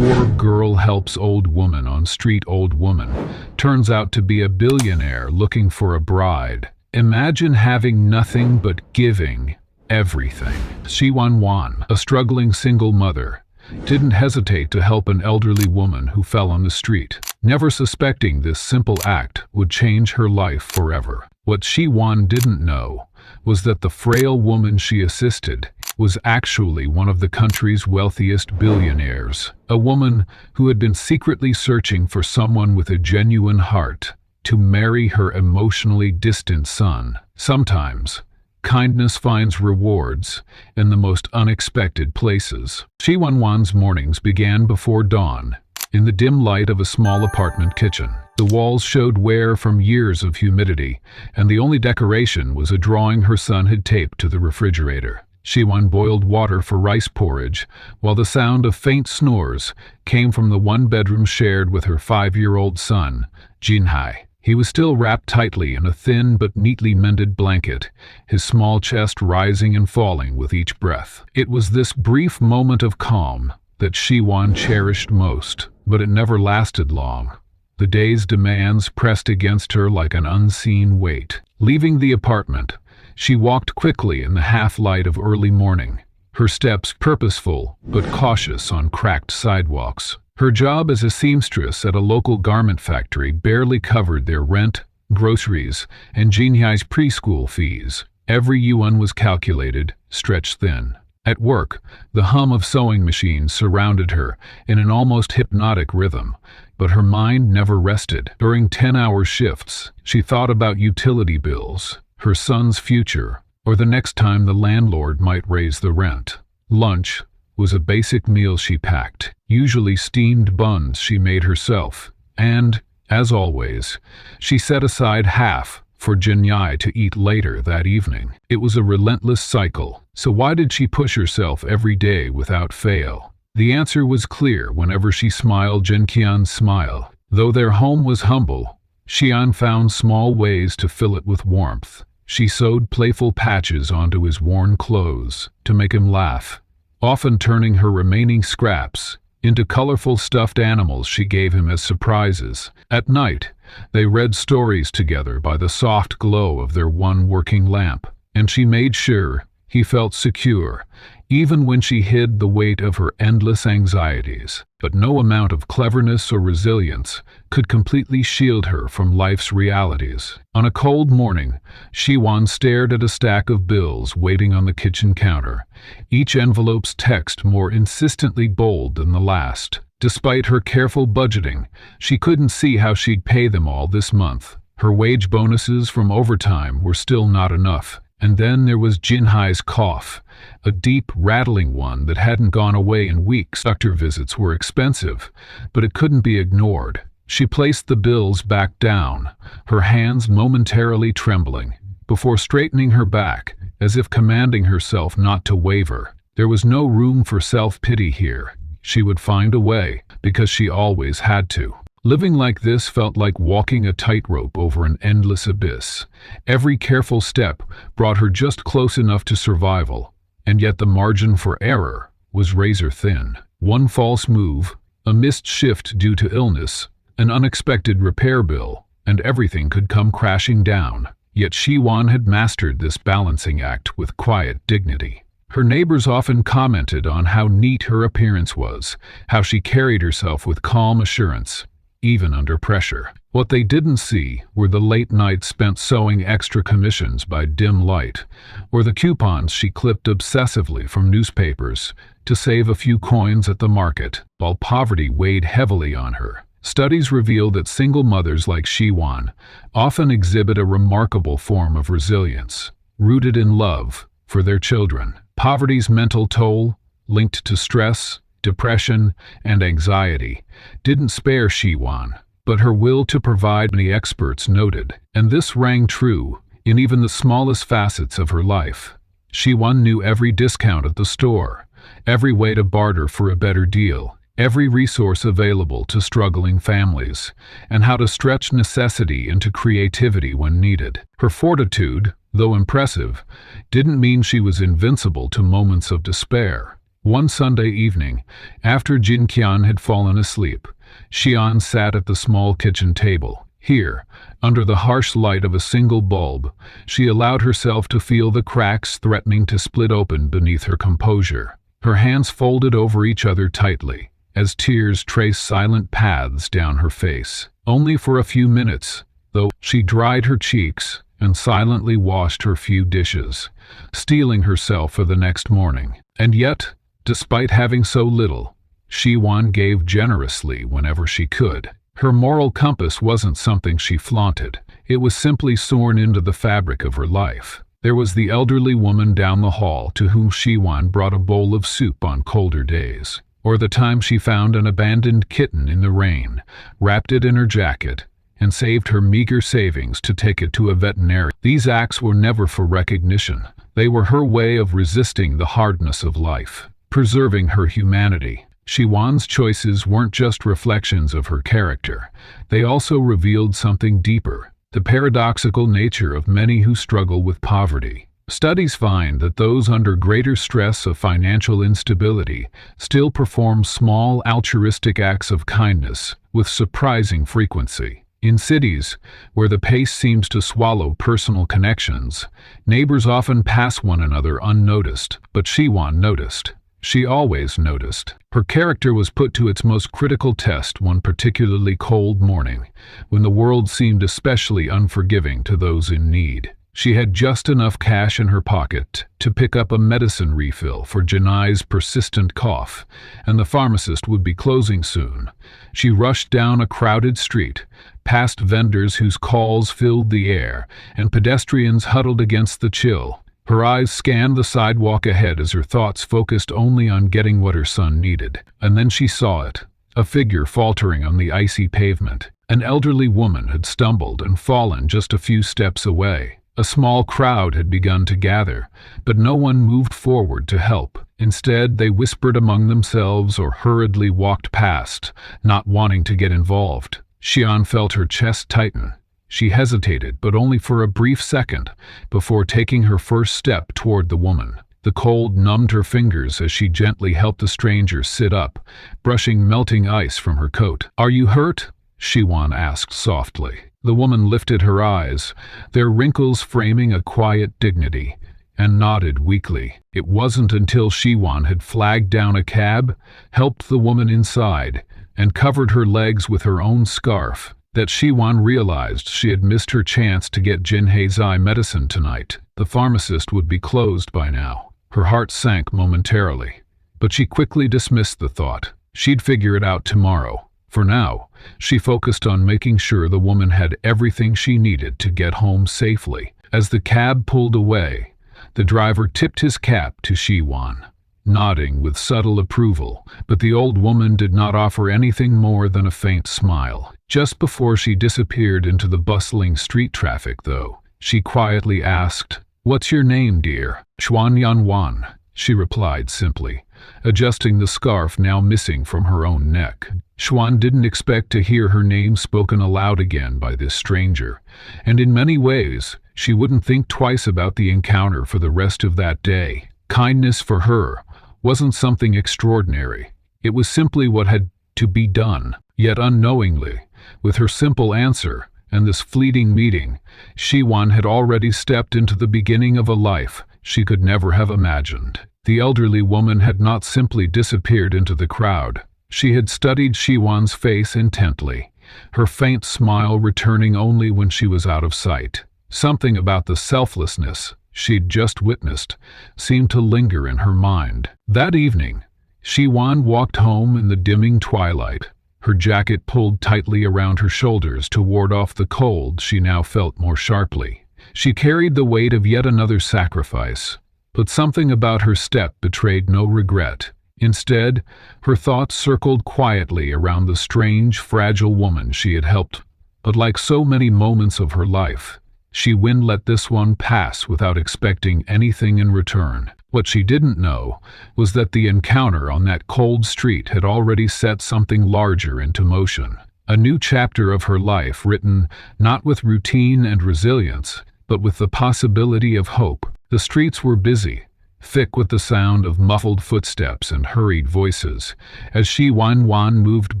poor girl helps old woman on street. Old woman turns out to be a billionaire looking for a bride. Imagine having nothing but giving everything. Shiwan Wan, a struggling single mother, didn't hesitate to help an elderly woman who fell on the street, never suspecting this simple act would change her life forever. What Shiwan didn't know was that the frail woman she assisted was actually one of the country's wealthiest billionaires, a woman who had been secretly searching for someone with a genuine heart to marry her emotionally distant son. Sometimes, kindness finds rewards in the most unexpected places. Shiwan Wan's mornings began before dawn, in the dim light of a small apartment kitchen. The walls showed wear from years of humidity, and the only decoration was a drawing her son had taped to the refrigerator. Shiwan boiled water for rice porridge, while the sound of faint snores came from the one bedroom shared with her 5-year-old son, Jinhai. He was still wrapped tightly in a thin but neatly mended blanket, his small chest rising and falling with each breath. It was this brief moment of calm that Shiwan cherished most, but it never lasted long. The day's demands pressed against her like an unseen weight. Leaving the apartment, she walked quickly in the half-light of early morning, her steps purposeful but cautious on cracked sidewalks. Her job as a seamstress at a local garment factory barely covered their rent, groceries, and Jinhai's preschool fees. Every yuan was calculated, stretched thin. At work, the hum of sewing machines surrounded her in an almost hypnotic rhythm, but her mind never rested. During 10-hour shifts, she thought about utility bills, her son's future, or the next time the landlord might raise the rent. Lunch was a basic meal she packed, usually steamed buns she made herself, and, as always, she set aside half for Jinhai to eat later that evening. It was a relentless cycle, so why did she push herself every day without fail? The answer was clear whenever she smiled Jinqian's smile. Though their home was humble, Xian found small ways to fill it with warmth. She sewed playful patches onto his worn clothes to make him laugh, often turning her remaining scraps into colorful stuffed animals she gave him as surprises. At night, they read stories together by the soft glow of their one working lamp, and she made sure he felt secure, even when she hid the weight of her endless anxieties. But no amount of cleverness or resilience could completely shield her from life's realities. On a cold morning, Shiwan stared at a stack of bills waiting on the kitchen counter, each envelope's text more insistently bold than the last. Despite her careful budgeting, she couldn't see how she'd pay them all this month. Her wage bonuses from overtime were still not enough. And then there was Jinhai's cough, a deep, rattling one that hadn't gone away in weeks. Doctor visits were expensive, but it couldn't be ignored. She placed the bills back down, her hands momentarily trembling, before straightening her back, as if commanding herself not to waver. There was no room for self-pity here. She would find a way, because she always had to. Living like this felt like walking a tightrope over an endless abyss. Every careful step brought her just close enough to survival, and yet the margin for error was razor thin. One false move, a missed shift due to illness, an unexpected repair bill, and everything could come crashing down. Yet Shiwan had mastered this balancing act with quiet dignity. Her neighbors often commented on how neat her appearance was, how she carried herself with calm assurance, even under pressure. What they didn't see were the late nights spent sewing extra commissions by dim light, or the coupons she clipped obsessively from newspapers to save a few coins at the market, while poverty weighed heavily on her. Studies reveal that single mothers like Shiwan often exhibit a remarkable form of resilience, rooted in love for their children. Poverty's mental toll, linked to stress, depression, and anxiety, didn't spare Shiwan, but her will to provide, many experts noted, and this rang true in even the smallest facets of her life. Shiwan knew every discount at the store, every way to barter for a better deal, every resource available to struggling families, and how to stretch necessity into creativity when needed. Her fortitude, though impressive, didn't mean she was invincible to moments of despair. One Sunday evening, after Jin Qian had fallen asleep, Xian sat at the small kitchen table. Here, under the harsh light of a single bulb, she allowed herself to feel the cracks threatening to split open beneath her composure. Her hands folded over each other tightly, as tears traced silent paths down her face. Only for a few minutes, though, she dried her cheeks and silently washed her few dishes, steeling herself for the next morning. And yet, despite having so little, Shiwan gave generously whenever she could. Her moral compass wasn't something she flaunted. It was simply sewn into the fabric of her life. There was the elderly woman down the hall to whom Shiwan brought a bowl of soup on colder days, or the time she found an abandoned kitten in the rain, wrapped it in her jacket, and saved her meager savings to take it to a veterinarian. These acts were never for recognition. They were her way of resisting the hardness of life, preserving her humanity. Shiwan's choices weren't just reflections of her character. They also revealed something deeper, the paradoxical nature of many who struggle with poverty. Studies find that those under greater stress of financial instability still perform small altruistic acts of kindness with surprising frequency. In cities, where the pace seems to swallow personal connections, neighbors often pass one another unnoticed, but Shiwan noticed. She always noticed. Her character was put to its most critical test one particularly cold morning, when the world seemed especially unforgiving to those in need. She had just enough cash in her pocket to pick up a medicine refill for Janai's persistent cough, and the pharmacist would be closing soon. She rushed down a crowded street, past vendors whose calls filled the air, and pedestrians huddled against the chill. Her eyes scanned the sidewalk ahead as her thoughts focused only on getting what her son needed. And then she saw it, a figure faltering on the icy pavement. An elderly woman had stumbled and fallen just a few steps away. A small crowd had begun to gather, but no one moved forward to help. Instead, they whispered among themselves or hurriedly walked past, not wanting to get involved. Xian felt her chest tighten. She hesitated, but only for a brief second, before taking her first step toward the woman. The cold numbed her fingers as she gently helped the stranger sit up, brushing melting ice from her coat. "Are you hurt?" Shiwan asked softly. The woman lifted her eyes, their wrinkles framing a quiet dignity, and nodded weakly. It wasn't until Shiwan had flagged down a cab, helped the woman inside, and covered her legs with her own scarf, that Shiwan realized she had missed her chance to get Jinhei's eye medicine tonight. The pharmacist would be closed by now. Her heart sank momentarily, but she quickly dismissed the thought. She'd figure it out tomorrow. For now, she focused on making sure the woman had everything she needed to get home safely. As the cab pulled away, the driver tipped his cap to Shiwan, nodding with subtle approval, but the old woman did not offer anything more than a faint smile. Just before she disappeared into the bustling street traffic, though, she quietly asked, "What's your name, dear?" "Shiwan Wan," she replied simply, adjusting the scarf now missing from her own neck. Shiwan didn't expect to hear her name spoken aloud again by this stranger, and in many ways, she wouldn't think twice about the encounter for the rest of that day. Kindness for her wasn't something extraordinary. It was simply what had to be done. Yet unknowingly, with her simple answer and this fleeting meeting, Shiwan had already stepped into the beginning of a life she could never have imagined. The elderly woman had not simply disappeared into the crowd. She had studied Shiwan's face intently, her faint smile returning only when she was out of sight. Something about the selflessness she'd just witnessed seemed to linger in her mind. That evening, Shiwan walked home in the dimming twilight, her jacket pulled tightly around her shoulders to ward off the cold she now felt more sharply. She carried the weight of yet another sacrifice, but something about her step betrayed no regret. Instead, her thoughts circled quietly around the strange, fragile woman she had helped. But like so many moments of her life, she wouldn't let this one pass without expecting anything in return. What she didn't know was that the encounter on that cold street had already set something larger into motion. A new chapter of her life written not with routine and resilience, but with the possibility of hope. The streets were busy, thick with the sound of muffled footsteps and hurried voices, as Shiwan Wan moved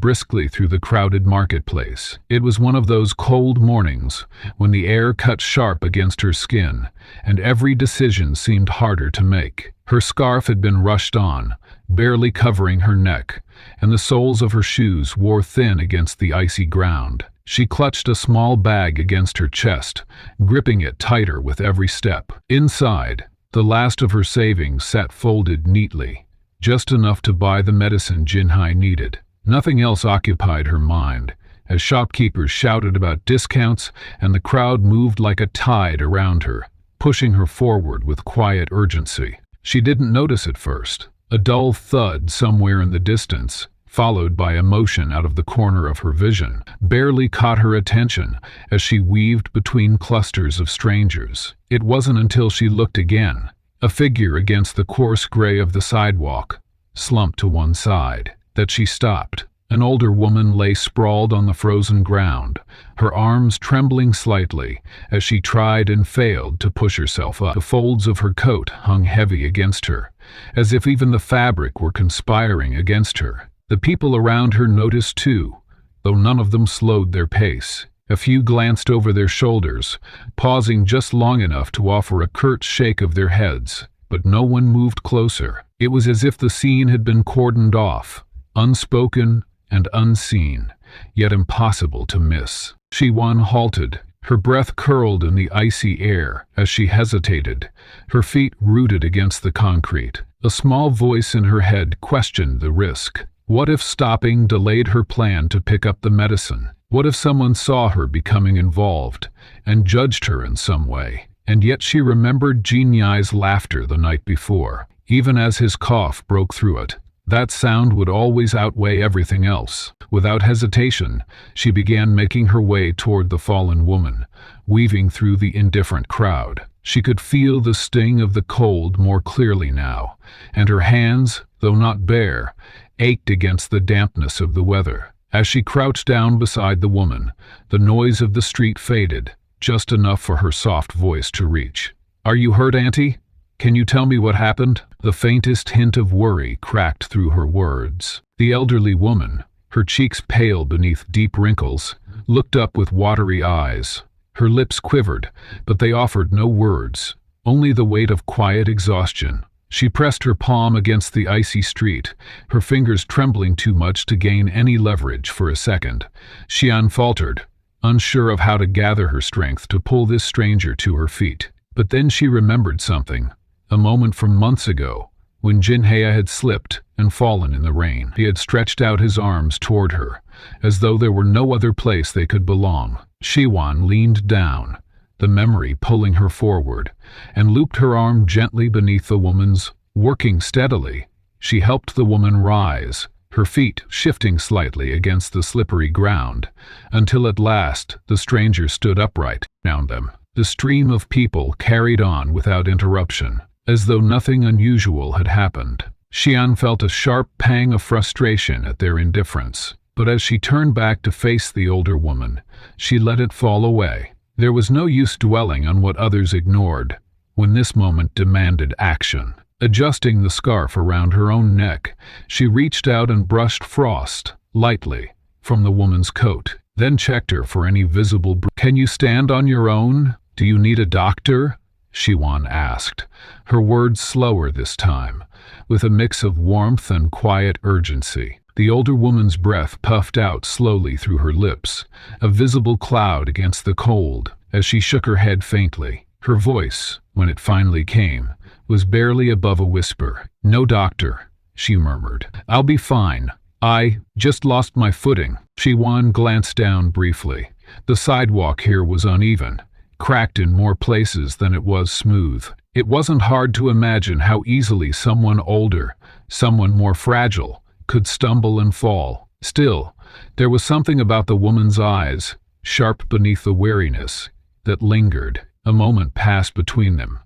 briskly through the crowded marketplace. It was one of those cold mornings when the air cut sharp against her skin, and every decision seemed harder to make. Her scarf had been rushed on, barely covering her neck, and the soles of her shoes wore thin against the icy ground. She clutched a small bag against her chest, gripping it tighter with every step. Inside, the last of her savings sat folded neatly, just enough to buy the medicine Jinhai needed. Nothing else occupied her mind, as shopkeepers shouted about discounts and the crowd moved like a tide around her, pushing her forward with quiet urgency. She didn't notice at first. A dull thud somewhere in the distance, followed by a motion out of the corner of her vision, barely caught her attention as she weaved between clusters of strangers. It wasn't until she looked again, a figure against the coarse gray of the sidewalk, slumped to one side, that she stopped. An older woman lay sprawled on the frozen ground, her arms trembling slightly as she tried and failed to push herself up. The folds of her coat hung heavy against her, as if even the fabric were conspiring against her. The people around her noticed too, though none of them slowed their pace. A few glanced over their shoulders, pausing just long enough to offer a curt shake of their heads, but no one moved closer. It was as if the scene had been cordoned off, unspoken and unseen, yet impossible to miss. Shiwan halted, her breath curled in the icy air as she hesitated, her feet rooted against the concrete. A small voice in her head questioned the risk. What if stopping delayed her plan to pick up the medicine? What if someone saw her becoming involved and judged her in some way? And yet she remembered Jinyai's laughter the night before. Even as his cough broke through it, that sound would always outweigh everything else. Without hesitation, she began making her way toward the fallen woman, weaving through the indifferent crowd. She could feel the sting of the cold more clearly now, and her hands, though not bare, ached against the dampness of the weather. As she crouched down beside the woman, the noise of the street faded, just enough for her soft voice to reach. "Are you hurt, Auntie? Can you tell me what happened?" The faintest hint of worry cracked through her words. The elderly woman, her cheeks pale beneath deep wrinkles, looked up with watery eyes. Her lips quivered, but they offered no words, only the weight of quiet exhaustion. She pressed her palm against the icy street, her fingers trembling too much to gain any leverage for a second. Xian faltered, unsure of how to gather her strength to pull this stranger to her feet. But then she remembered something, a moment from months ago, when Jinhei had slipped and fallen in the rain. He had stretched out his arms toward her, as though there were no other place they could belong. Shiwan leaned down, the memory pulling her forward, and looped her arm gently beneath the woman's. Working steadily, she helped the woman rise, her feet shifting slightly against the slippery ground, until at last the stranger stood upright around them. The stream of people carried on without interruption, as though nothing unusual had happened. Xian felt a sharp pang of frustration at their indifference, but as she turned back to face the older woman, she let it fall away. There was no use dwelling on what others ignored, when this moment demanded action. Adjusting the scarf around her own neck, she reached out and brushed frost, lightly, from the woman's coat, then checked her for any visible "Can you stand on your own? Do you need a doctor?" Shiwan asked, her words slower this time, with a mix of warmth and quiet urgency. The older woman's breath puffed out slowly through her lips, a visible cloud against the cold, as she shook her head faintly. Her voice, when it finally came, was barely above a whisper. "No doctor," she murmured. "I'll be fine. I just lost my footing." Shiwan glanced down briefly. The sidewalk here was uneven, cracked in more places than it was smooth. It wasn't hard to imagine how easily someone older, someone more fragile, could stumble and fall. Still, there was something about the woman's eyes, sharp beneath the wariness, that lingered. A moment passed between them,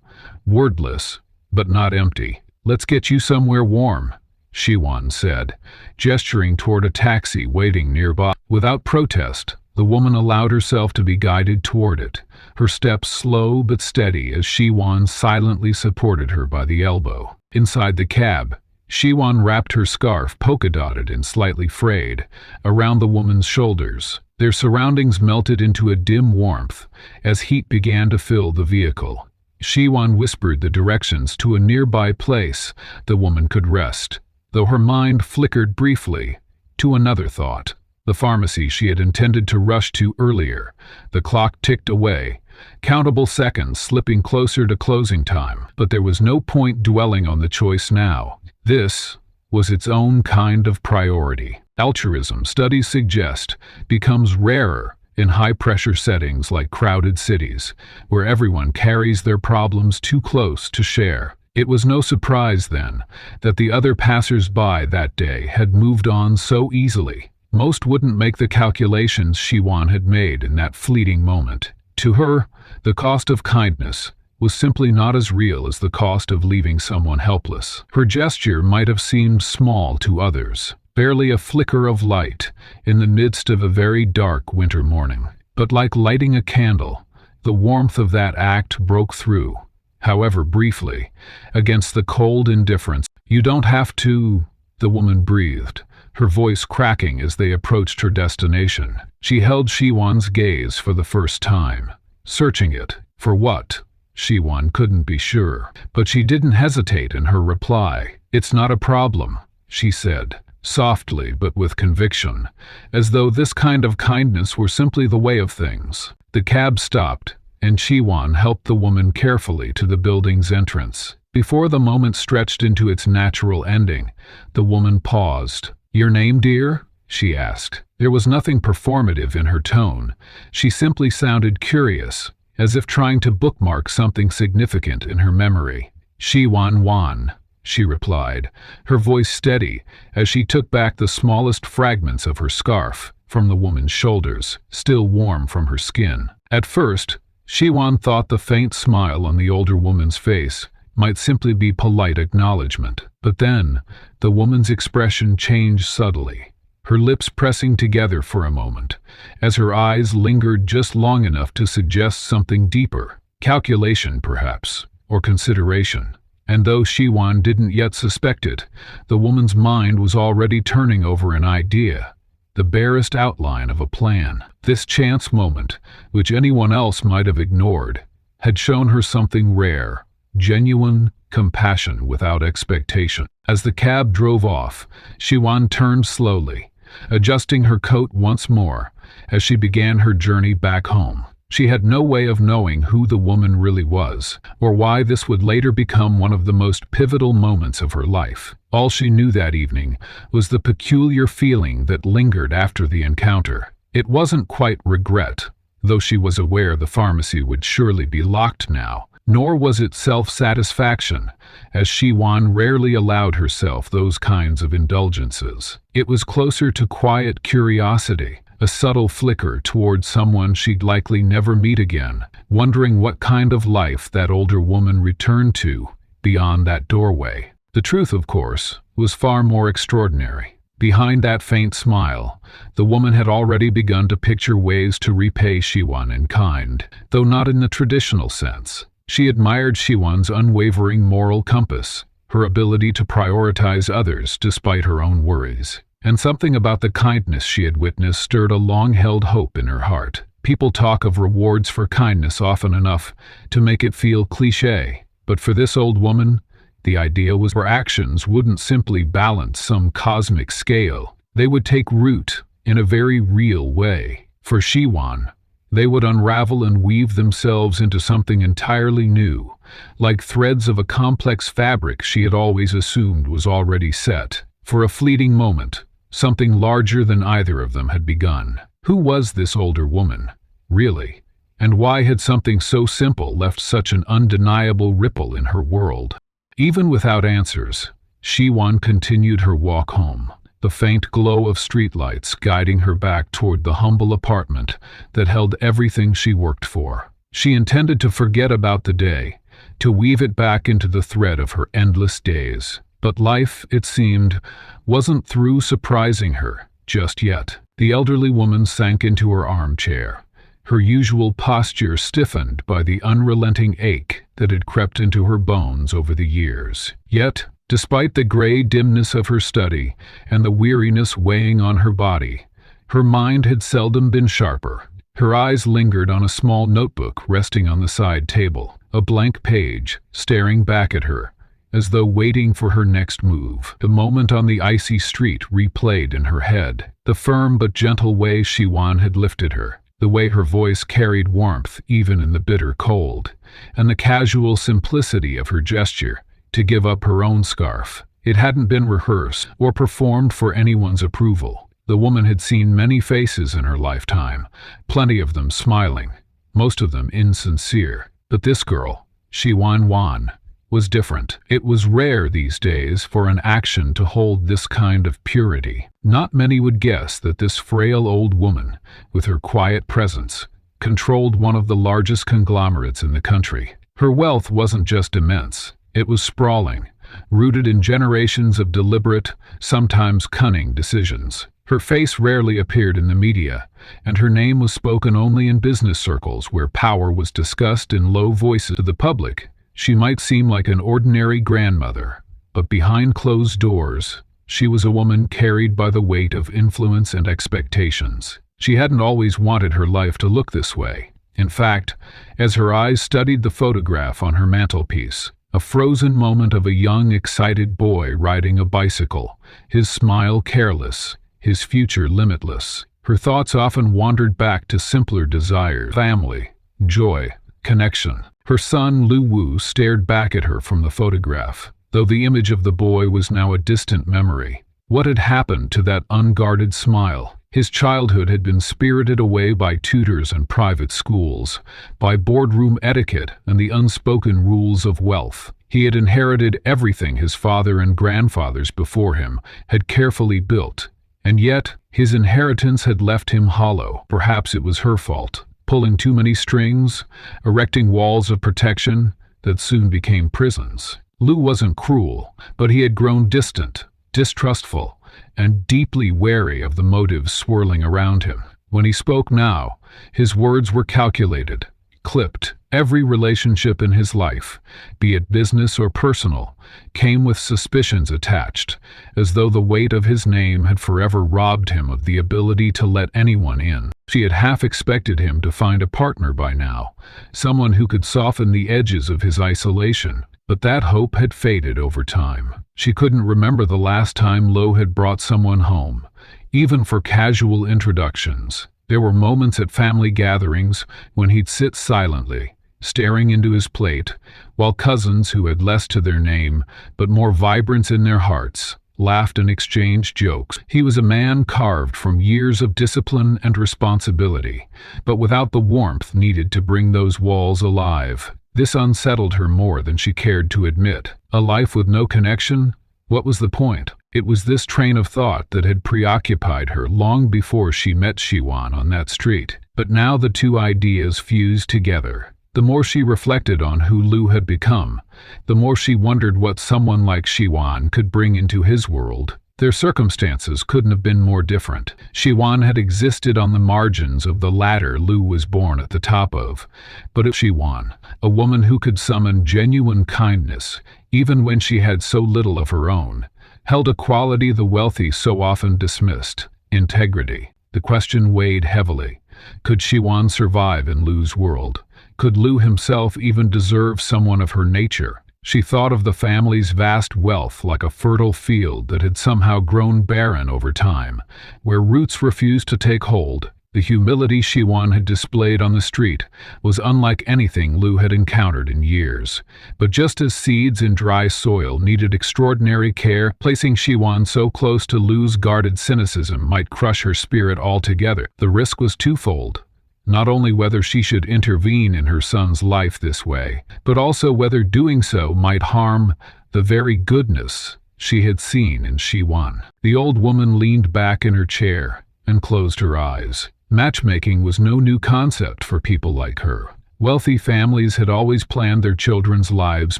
wordless, but not empty. "Let's get you somewhere warm," Shiwan said, gesturing toward a taxi waiting nearby. Without protest, The woman allowed herself to be guided toward it, her steps slow but steady as Shiwan silently supported her by the elbow. Inside the cab, Shiwan wrapped her scarf, polka-dotted and slightly frayed, around the woman's shoulders. Their surroundings melted into a dim warmth as heat began to fill the vehicle. Shiwan whispered the directions to a nearby place the woman could rest, though her mind flickered briefly to another thought. The pharmacy she had intended to rush to earlier. The clock ticked away, countable seconds slipping closer to closing time, but there was no point dwelling on the choice now. This was its own kind of priority. Altruism, studies suggest, becomes rarer in high-pressure settings like crowded cities, where everyone carries their problems too close to share. It was no surprise, then, that the other passers-by that day had moved on so easily. Most wouldn't make the calculations Shiwan had made in that fleeting moment. To her, the cost of kindness was simply not as real as the cost of leaving someone helpless. Her gesture might have seemed small to others, barely a flicker of light in the midst of a very dark winter morning. But like lighting a candle, the warmth of that act broke through, however briefly, against the cold indifference. "You don't have to," the woman breathed, her voice cracking as they approached her destination. She held Shiwan's gaze for the first time, searching it. For what? Shiwan couldn't be sure, but she didn't hesitate in her reply. "It's not a problem," she said, softly but with conviction, as though this kind of kindness were simply the way of things. The cab stopped, and Shiwan helped the woman carefully to the building's entrance. Before the moment stretched into its natural ending, the woman paused. "Your name, dear?" she asked. There was nothing performative in her tone. She simply sounded curious, as if trying to bookmark something significant in her memory. "Shiwan Wan," she replied, her voice steady as she took back the smallest fragments of her scarf from the woman's shoulders, still warm from her skin. At first, Shiwan thought the faint smile on the older woman's face might simply be polite acknowledgement. But then, the woman's expression changed subtly, her lips pressing together for a moment, as her eyes lingered just long enough to suggest something deeper. Calculation, perhaps, or consideration. And though Shiwan didn't yet suspect it, the woman's mind was already turning over an idea, the barest outline of a plan. This chance moment, which anyone else might have ignored, had shown her something rare, genuine compassion without expectation. As the cab drove off, Shiwan turned slowly, adjusting her coat once more as she began her journey back home. She had no way of knowing who the woman really was, or why this would later become one of the most pivotal moments of her life. All she knew that evening was the peculiar feeling that lingered after the encounter. It wasn't quite regret, though she was aware the pharmacy would surely be locked now, nor was it self-satisfaction, as Shiwan rarely allowed herself those kinds of indulgences. It was closer to quiet curiosity, a subtle flicker towards someone she'd likely never meet again, wondering what kind of life that older woman returned to beyond that doorway. The truth, of course, was far more extraordinary. Behind that faint smile, the woman had already begun to picture ways to repay Shiwan in kind, though not in the traditional sense. She admired Shiwan's unwavering moral compass, her ability to prioritize others despite her own worries. And something about the kindness she had witnessed stirred a long-held hope in her heart. People talk of rewards for kindness often enough to make it feel cliché, but for this old woman, the idea was her actions wouldn't simply balance some cosmic scale. They would take root in a very real way. For Shiwan, they would unravel and weave themselves into something entirely new, like threads of a complex fabric she had always assumed was already set. For a fleeting moment, something larger than either of them had begun. Who was this older woman, really? And why had something so simple left such an undeniable ripple in her world? Even without answers, Shiwan continued her walk home, the faint glow of streetlights guiding her back toward the humble apartment that held everything she worked for. She intended to forget about the day, to weave it back into the thread of her endless days. But life, it seemed, wasn't through surprising her just yet. The elderly woman sank into her armchair, her usual posture stiffened by the unrelenting ache that had crept into her bones over the years. Yet, despite the gray dimness of her study and the weariness weighing on her body, her mind had seldom been sharper. Her eyes lingered on a small notebook resting on the side table, a blank page staring back at her, as though waiting for her next move. The moment on the icy street replayed in her head, the firm but gentle way Shiwan had lifted her, the way her voice carried warmth even in the bitter cold, and the casual simplicity of her gesture to give up her own scarf. It hadn't been rehearsed or performed for anyone's approval. The woman had seen many faces in her lifetime, plenty of them smiling, most of them insincere. But this girl, Shiwan Wan, was different. It was rare these days for an action to hold this kind of purity. Not many would guess that this frail old woman, with her quiet presence, controlled one of the largest conglomerates in the country. Her wealth wasn't just immense, it was sprawling, rooted in generations of deliberate, sometimes cunning decisions. Her face rarely appeared in the media, and her name was spoken only in business circles where power was discussed in low voices. To the public, she might seem like an ordinary grandmother, but behind closed doors, she was a woman carried by the weight of influence and expectations. She hadn't always wanted her life to look this way. In fact, as her eyes studied the photograph on her mantelpiece, a frozen moment of a young, excited boy riding a bicycle, his smile careless, his future limitless. Her thoughts often wandered back to simpler desires: family, joy, connection. Her son, Lu Wu, stared back at her from the photograph, though the image of the boy was now a distant memory. What had happened to that unguarded smile? His childhood had been spirited away by tutors and private schools, by boardroom etiquette and the unspoken rules of wealth. He had inherited everything his father and grandfathers before him had carefully built. And yet, his inheritance had left him hollow. Perhaps it was her fault, pulling too many strings, erecting walls of protection that soon became prisons. Lu wasn't cruel, but he had grown distant, distrustful, and deeply wary of the motives swirling around him. When he spoke now, his words were calculated, clipped. Every relationship in his life, be it business or personal, came with suspicions attached, as though the weight of his name had forever robbed him of the ability to let anyone in. She had half expected him to find a partner by now, someone who could soften the edges of his isolation, but that hope had faded over time. She couldn't remember the last time Lo had brought someone home, even for casual introductions. There were moments at family gatherings when he'd sit silently, staring into his plate, while cousins who had less to their name, but more vibrance in their hearts, laughed and exchanged jokes. He was a man carved from years of discipline and responsibility, but without the warmth needed to bring those walls alive. This unsettled her more than she cared to admit. A life with no connection? What was the point? It was this train of thought that had preoccupied her long before she met Shiwan on that street. But now the two ideas fused together. The more she reflected on who Lu had become, the more she wondered what someone like Shiwan could bring into his world. Their circumstances couldn't have been more different. Shiwan had existed on the margins of the ladder Lu was born at the top of. But if Shiwan, a woman who could summon genuine kindness, even when she had so little of her own, held a quality the wealthy so often dismissed: integrity. The question weighed heavily. Could Shiwan survive in Lu's world? Could Lu himself even deserve someone of her nature? She thought of the family's vast wealth like a fertile field that had somehow grown barren over time, where roots refused to take hold. The humility Shiwan had displayed on the street was unlike anything Lu had encountered in years. But just as seeds in dry soil needed extraordinary care, placing Shiwan so close to Lu's guarded cynicism might crush her spirit altogether. The risk was twofold. Not only whether she should intervene in her son's life this way, but also whether doing so might harm the very goodness she had seen in Shiwan. The old woman leaned back in her chair and closed her eyes. Matchmaking was no new concept for people like her. Wealthy families had always planned their children's lives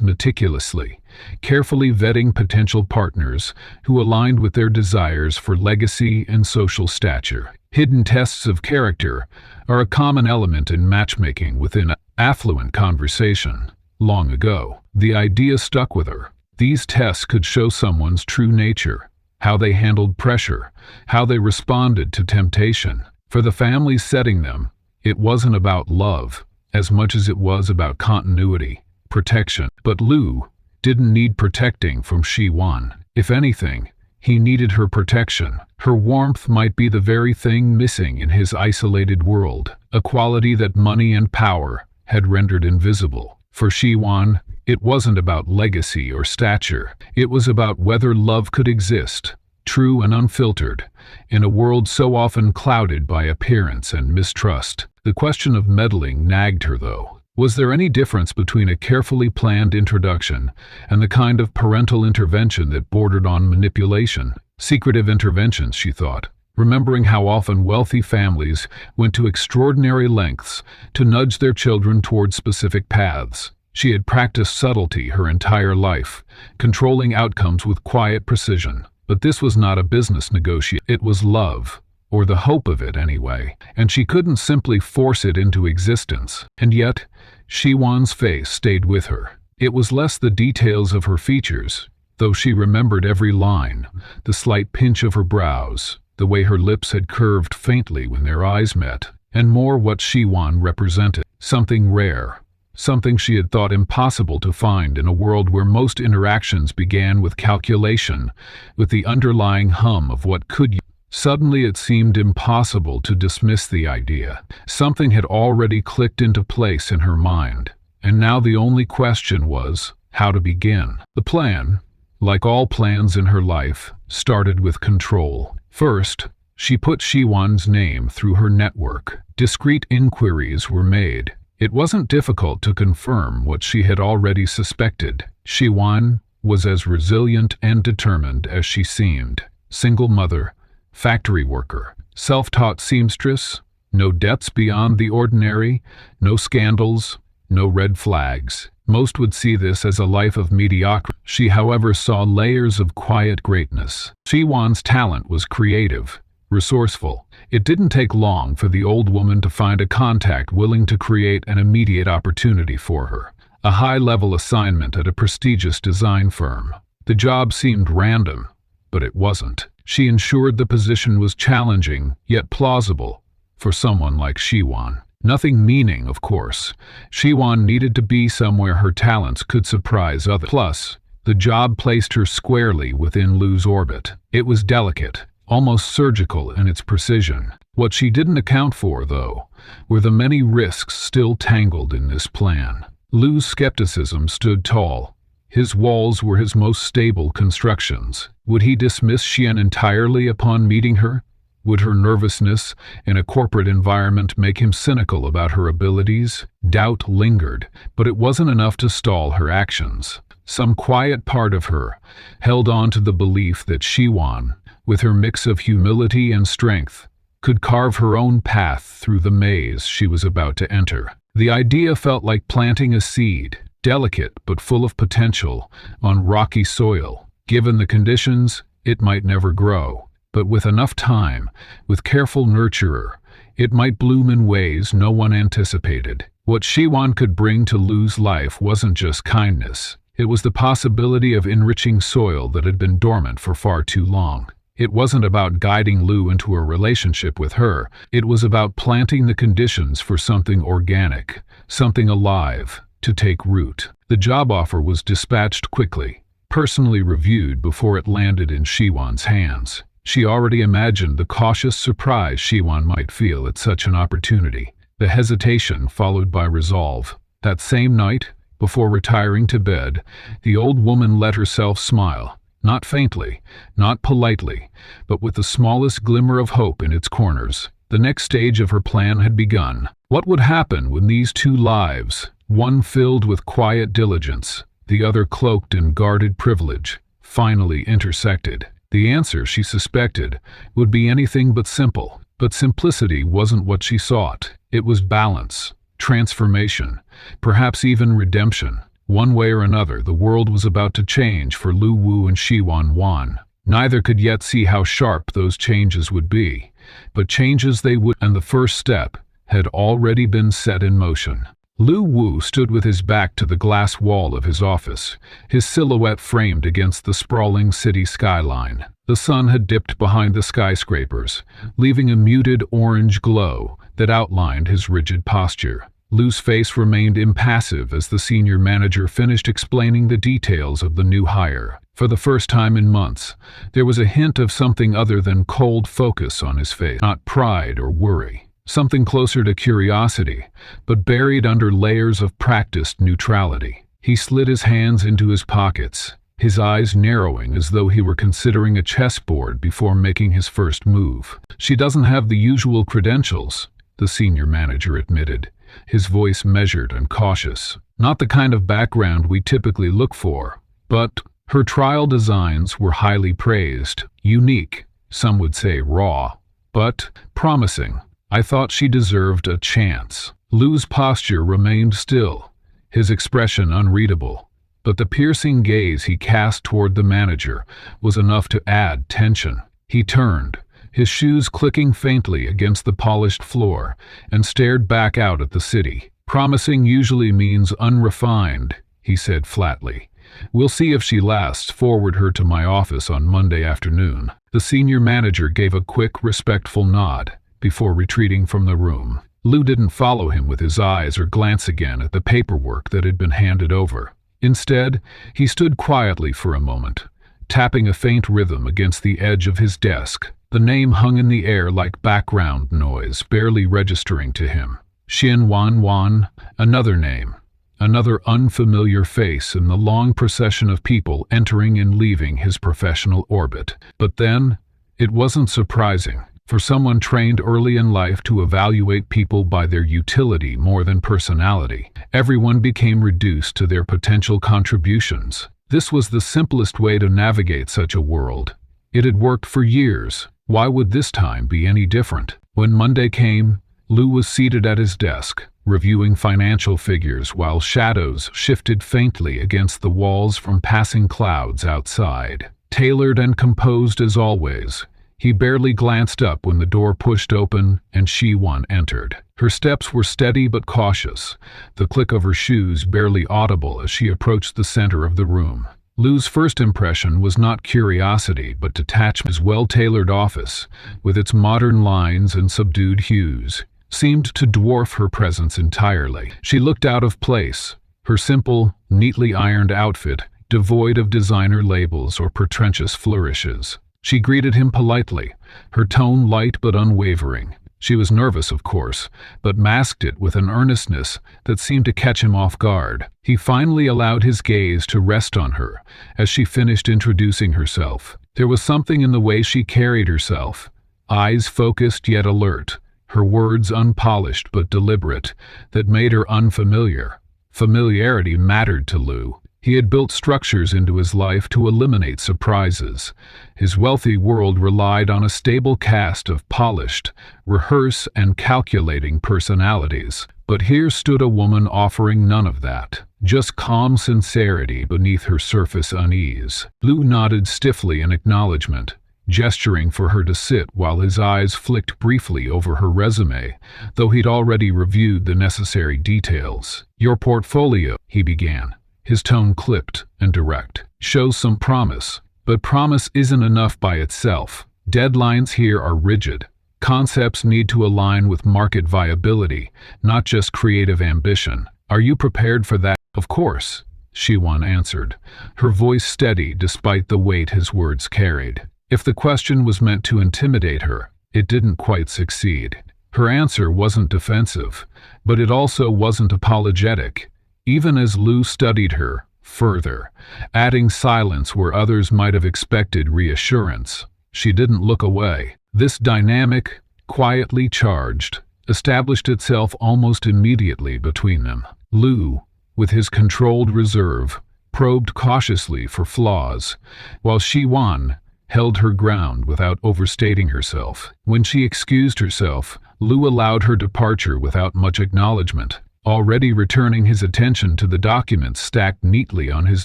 meticulously, carefully vetting potential partners who aligned with their desires for legacy and social stature. Hidden tests of character are a common element in matchmaking within affluent conversation. Long ago, the idea stuck with her. These tests could show someone's true nature, how they handled pressure, how they responded to temptation. For the families setting them, it wasn't about love as much as it was about continuity, protection. But Lu didn't need protecting from Shiwan. If anything, he needed her protection. Her warmth might be the very thing missing in his isolated world, a quality that money and power had rendered invisible. For Shiwan, it wasn't about legacy or stature. It was about whether love could exist, true and unfiltered, in a world so often clouded by appearance and mistrust. The question of meddling nagged her, though. Was there any difference between a carefully planned introduction and the kind of parental intervention that bordered on manipulation? Secretive interventions, she thought, remembering how often wealthy families went to extraordinary lengths to nudge their children toward specific paths. She had practiced subtlety her entire life, controlling outcomes with quiet precision. But this was not a business negotiation. It was love, or the hope of it anyway, and she couldn't simply force it into existence. And yet, Shiwan's face stayed with her. It was less the details of her features, though she remembered every line, the slight pinch of her brows, the way her lips had curved faintly when their eyes met, and more what Shiwan represented, something rare, something she had thought impossible to find in a world where most interactions began with calculation, with the underlying hum of what could. Suddenly it seemed impossible to dismiss the idea. Something had already clicked into place in her mind, and now the only question was how to begin. The plan, like all plans in her life, started with control. First, she put Shiwan's name through her network. Discreet inquiries were made. It wasn't difficult to confirm what she had already suspected. Shiwan was as resilient and determined as she seemed. Single mother, factory worker, self-taught seamstress, no debts beyond the ordinary, no scandals, no red flags. Most would see this as a life of mediocrity. She, however, saw layers of quiet greatness. Shiwan's talent was creative, resourceful. It didn't take long for the old woman to find a contact willing to create an immediate opportunity for her, a high-level assignment at a prestigious design firm. The job seemed random, but it wasn't. She ensured the position was challenging, yet plausible, for someone like Shiwan. Nothing meaning, of course. Shiwan needed to be somewhere her talents could surprise others. Plus, the job placed her squarely within Lu's orbit. It was delicate, almost surgical in its precision. What she didn't account for, though, were the many risks still tangled in this plan. Lu's skepticism stood tall. His walls were his most stable constructions. Would he dismiss Shiwan entirely upon meeting her? Would her nervousness in a corporate environment make him cynical about her abilities? Doubt lingered, but it wasn't enough to stall her actions. Some quiet part of her held on to the belief that Shiwan, with her mix of humility and strength, could carve her own path through the maze she was about to enter. The idea felt like planting a seed, delicate but full of potential, on rocky soil. Given the conditions, it might never grow. But with enough time, with careful nurturer, it might bloom in ways no one anticipated. What Shiwan could bring to Lu's life wasn't just kindness. It was the possibility of enriching soil that had been dormant for far too long. It wasn't about guiding Lu into a relationship with her. It was about planting the conditions for something organic, something alive, to take root. The job offer was dispatched quickly, personally reviewed before it landed in Shiwan's hands. She already imagined the cautious surprise Shiwan might feel at such an opportunity, the hesitation followed by resolve. That same night, before retiring to bed, the old woman let herself smile, not faintly, not politely, but with the smallest glimmer of hope in its corners. The next stage of her plan had begun. What would happen when these two lives, one filled with quiet diligence, the other cloaked in guarded privilege, finally intersected? The answer, she suspected, would be anything but simple. But simplicity wasn't what she sought. It was balance, transformation, perhaps even redemption. One way or another, the world was about to change for Lu Wu and Shiwan Wan. Neither could yet see how sharp those changes would be, but changes they would, and the first step had already been set in motion. Lu Wu stood with his back to the glass wall of his office, his silhouette framed against the sprawling city skyline. The sun had dipped behind the skyscrapers, leaving a muted orange glow that outlined his rigid posture. Lu's face remained impassive as the senior manager finished explaining the details of the new hire. For the first time in months, there was a hint of something other than cold focus on his face, not pride or worry. Something closer to curiosity, but buried under layers of practiced neutrality. He slid his hands into his pockets, his eyes narrowing as though he were considering a chessboard before making his first move. "She doesn't have the usual credentials," the senior manager admitted, his voice measured and cautious. "Not the kind of background we typically look for, but her trial designs were highly praised, unique, some would say raw, but promising. I thought she deserved a chance." Lu's posture remained still, his expression unreadable, but the piercing gaze he cast toward the manager was enough to add tension. He turned, his shoes clicking faintly against the polished floor, and stared back out at the city. "Promising usually means unrefined," he said flatly. "We'll see if she lasts. Forward her to my office on Monday afternoon." The senior manager gave a quick, respectful nod before retreating from the room. Lu didn't follow him with his eyes or glance again at the paperwork that had been handed over. Instead, he stood quietly for a moment, tapping a faint rhythm against the edge of his desk. The name hung in the air like background noise, barely registering to him. Shiwan Wan, another name, another unfamiliar face in the long procession of people entering and leaving his professional orbit. But then, it wasn't surprising. For someone trained early in life to evaluate people by their utility more than personality, everyone became reduced to their potential contributions. This was the simplest way to navigate such a world. It had worked for years. Why would this time be any different? When Monday came, Lu was seated at his desk, reviewing financial figures while shadows shifted faintly against the walls from passing clouds outside. Tailored and composed as always, he barely glanced up when the door pushed open and Shiwan entered. Her steps were steady but cautious, the click of her shoes barely audible as she approached the center of the room. Lu's first impression was not curiosity but detachment. His well-tailored office, with its modern lines and subdued hues, seemed to dwarf her presence entirely. She looked out of place, her simple, neatly ironed outfit devoid of designer labels or pretentious flourishes. She greeted him politely, her tone light but unwavering. She was nervous, of course, but masked it with an earnestness that seemed to catch him off guard. He finally allowed his gaze to rest on her as she finished introducing herself. There was something in the way she carried herself, eyes focused yet alert, her words unpolished but deliberate, that made her unfamiliar. Familiarity mattered to Lu. He had built structures into his life to eliminate surprises. His wealthy world relied on a stable cast of polished, rehearsed, and calculating personalities. But here stood a woman offering none of that, just calm sincerity beneath her surface unease. Lu nodded stiffly in acknowledgement, gesturing for her to sit while his eyes flicked briefly over her resume, though he'd already reviewed the necessary details. "Your portfolio," he began, his tone clipped and direct, "shows some promise, but promise isn't enough by itself. Deadlines here are rigid. Concepts need to align with market viability, not just creative ambition. Are you prepared for that?" "Of course," Shiwan answered, her voice steady despite the weight his words carried. If the question was meant to intimidate her, it didn't quite succeed. Her answer wasn't defensive, but it also wasn't apologetic. Even as Lu studied her further, adding silence where others might have expected reassurance, she didn't look away. This dynamic, quietly charged, established itself almost immediately between them. Lu, with his controlled reserve, probed cautiously for flaws, while Shiwan held her ground without overstating herself. When she excused herself, Lu allowed her departure without much acknowledgement, already returning his attention to the documents stacked neatly on his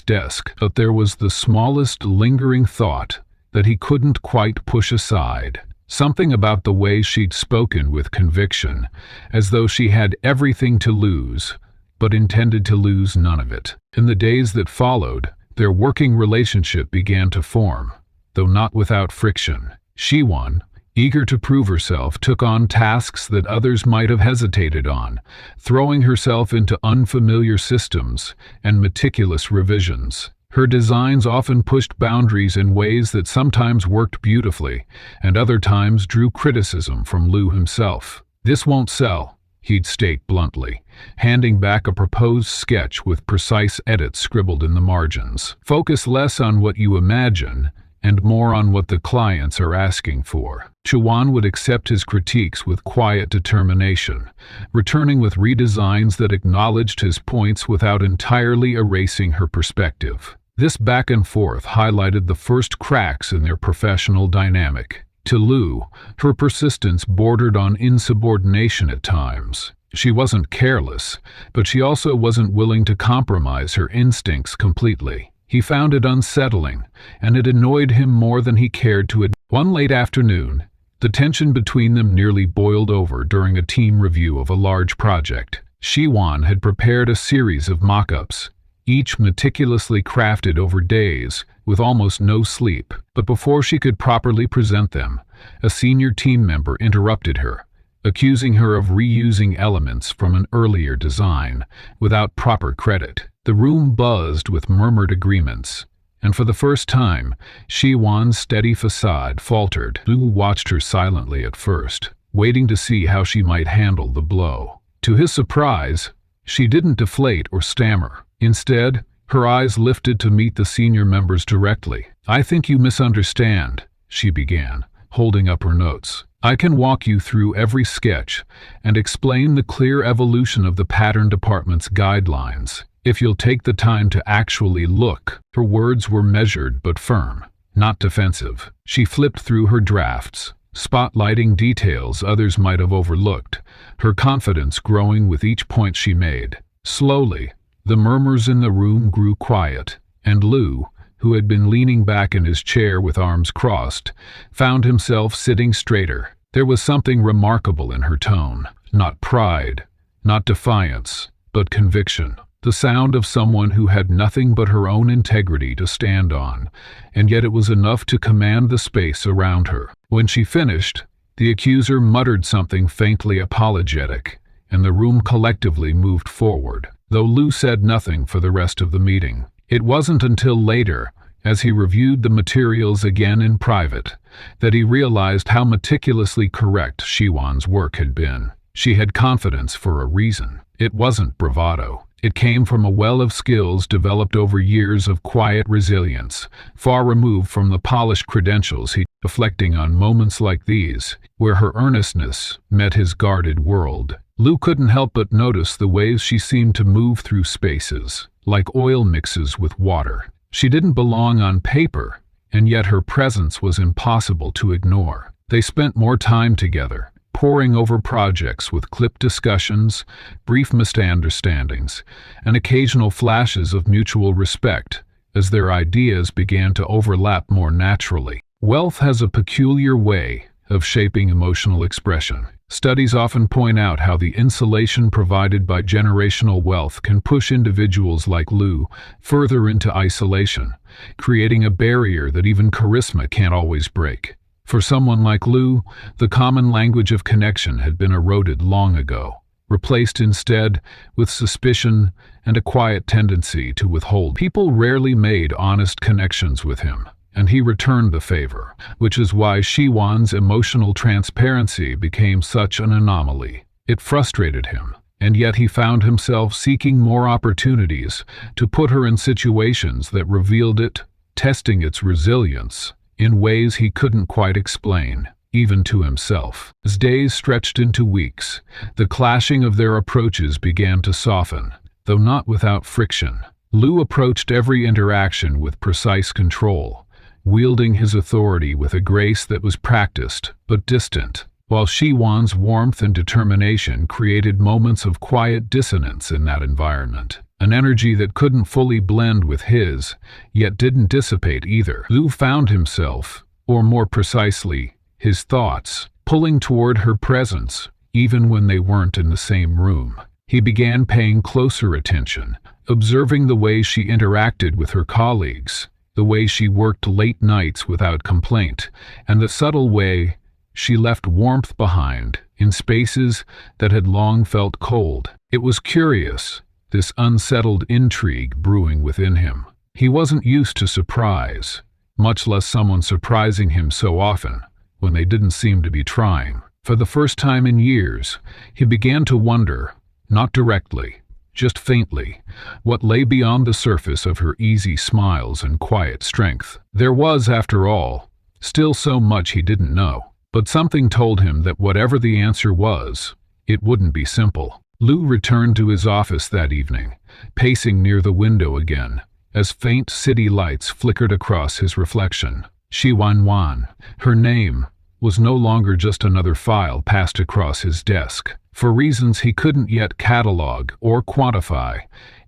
desk. But there was the smallest lingering thought that he couldn't quite push aside. Something about the way she'd spoken with conviction, as though she had everything to lose, but intended to lose none of it. In the days that followed, their working relationship began to form, though not without friction. Shiwan, eager to prove herself, took on tasks that others might have hesitated on, throwing herself into unfamiliar systems and meticulous revisions. Her designs often pushed boundaries in ways that sometimes worked beautifully, and other times drew criticism from Liu himself. "This won't sell," he'd state bluntly, handing back a proposed sketch with precise edits scribbled in the margins. "Focus less on what you imagine and more on what the clients are asking for." Shiwan would accept his critiques with quiet determination, returning with redesigns that acknowledged his points without entirely erasing her perspective. This back and forth highlighted the first cracks in their professional dynamic. To Liu, her persistence bordered on insubordination at times. She wasn't careless, but she also wasn't willing to compromise her instincts completely. He found it unsettling, and it annoyed him more than he cared to admit. One late afternoon, the tension between them nearly boiled over during a team review of a large project. Shiwan had prepared a series of mock-ups, each meticulously crafted over days, with almost no sleep. But before she could properly present them, a senior team member interrupted her, accusing her of reusing elements from an earlier design, without proper credit. The room buzzed with murmured agreements, and for the first time, Shiwan's steady facade faltered. Liu watched her silently at first, waiting to see how she might handle the blow. To his surprise, she didn't deflate or stammer. Instead, her eyes lifted to meet the senior members directly. "I think you misunderstand," she began, holding up her notes. "I can walk you through every sketch and explain the clear evolution of the pattern department's guidelines, if you'll take the time to actually look." Her words were measured but firm, not defensive. She flipped through her drafts, spotlighting details others might have overlooked, her confidence growing with each point she made. Slowly, the murmurs in the room grew quiet, and Liu, who had been leaning back in his chair with arms crossed, found himself sitting straighter. There was something remarkable in her tone. Not pride, not defiance, but conviction. The sound of someone who had nothing but her own integrity to stand on, and yet it was enough to command the space around her. When she finished, the accuser muttered something faintly apologetic, and the room collectively moved forward, though Liu said nothing for the rest of the meeting. It wasn't until later, as he reviewed the materials again in private, that he realized how meticulously correct Shiwan's work had been. She had confidence for a reason. It wasn't bravado. It came from a well of skills developed over years of quiet resilience, far removed from the polished credentials he reflecting on moments like these, where her earnestness met his guarded world. Liu couldn't help but notice the ways she seemed to move through spaces, like oil mixes with water. She didn't belong on paper, and yet her presence was impossible to ignore. They spent more time together, poring over projects with clipped discussions, brief misunderstandings, and occasional flashes of mutual respect, as their ideas began to overlap more naturally. Wealth has a peculiar way of shaping emotional expression. Studies often point out how the insulation provided by generational wealth can push individuals like Liu further into isolation, creating a barrier that even charisma can't always break. For someone like Liu, the common language of connection had been eroded long ago, replaced instead with suspicion and a quiet tendency to withhold. People rarely made honest connections with him, and he returned the favor, which is why Shiwan's emotional transparency became such an anomaly. It frustrated him, and yet he found himself seeking more opportunities to put her in situations that revealed it, testing its resilience in ways he couldn't quite explain, even to himself. As days stretched into weeks, the clashing of their approaches began to soften, though not without friction. Liu approached every interaction with precise control, wielding his authority with a grace that was practiced but distant, while Shiwan's warmth and determination created moments of quiet dissonance in that environment. An energy that couldn't fully blend with his, yet didn't dissipate either. Liu found himself, or more precisely, his thoughts, pulling toward her presence, even when they weren't in the same room. He began paying closer attention, observing the way she interacted with her colleagues, the way she worked late nights without complaint, and the subtle way she left warmth behind in spaces that had long felt cold. It was curious, this unsettled intrigue brewing within him. He wasn't used to surprise, much less someone surprising him so often, when they didn't seem to be trying. For the first time in years, he began to wonder, not directly, just faintly, what lay beyond the surface of her easy smiles and quiet strength. There was, after all, still so much he didn't know. But something told him that whatever the answer was, it wouldn't be simple. Lou returned to his office that evening, pacing near the window again, as faint city lights flickered across his reflection. Shiwan Wan, her name, was no longer just another file passed across his desk. For reasons he couldn't yet catalog or quantify,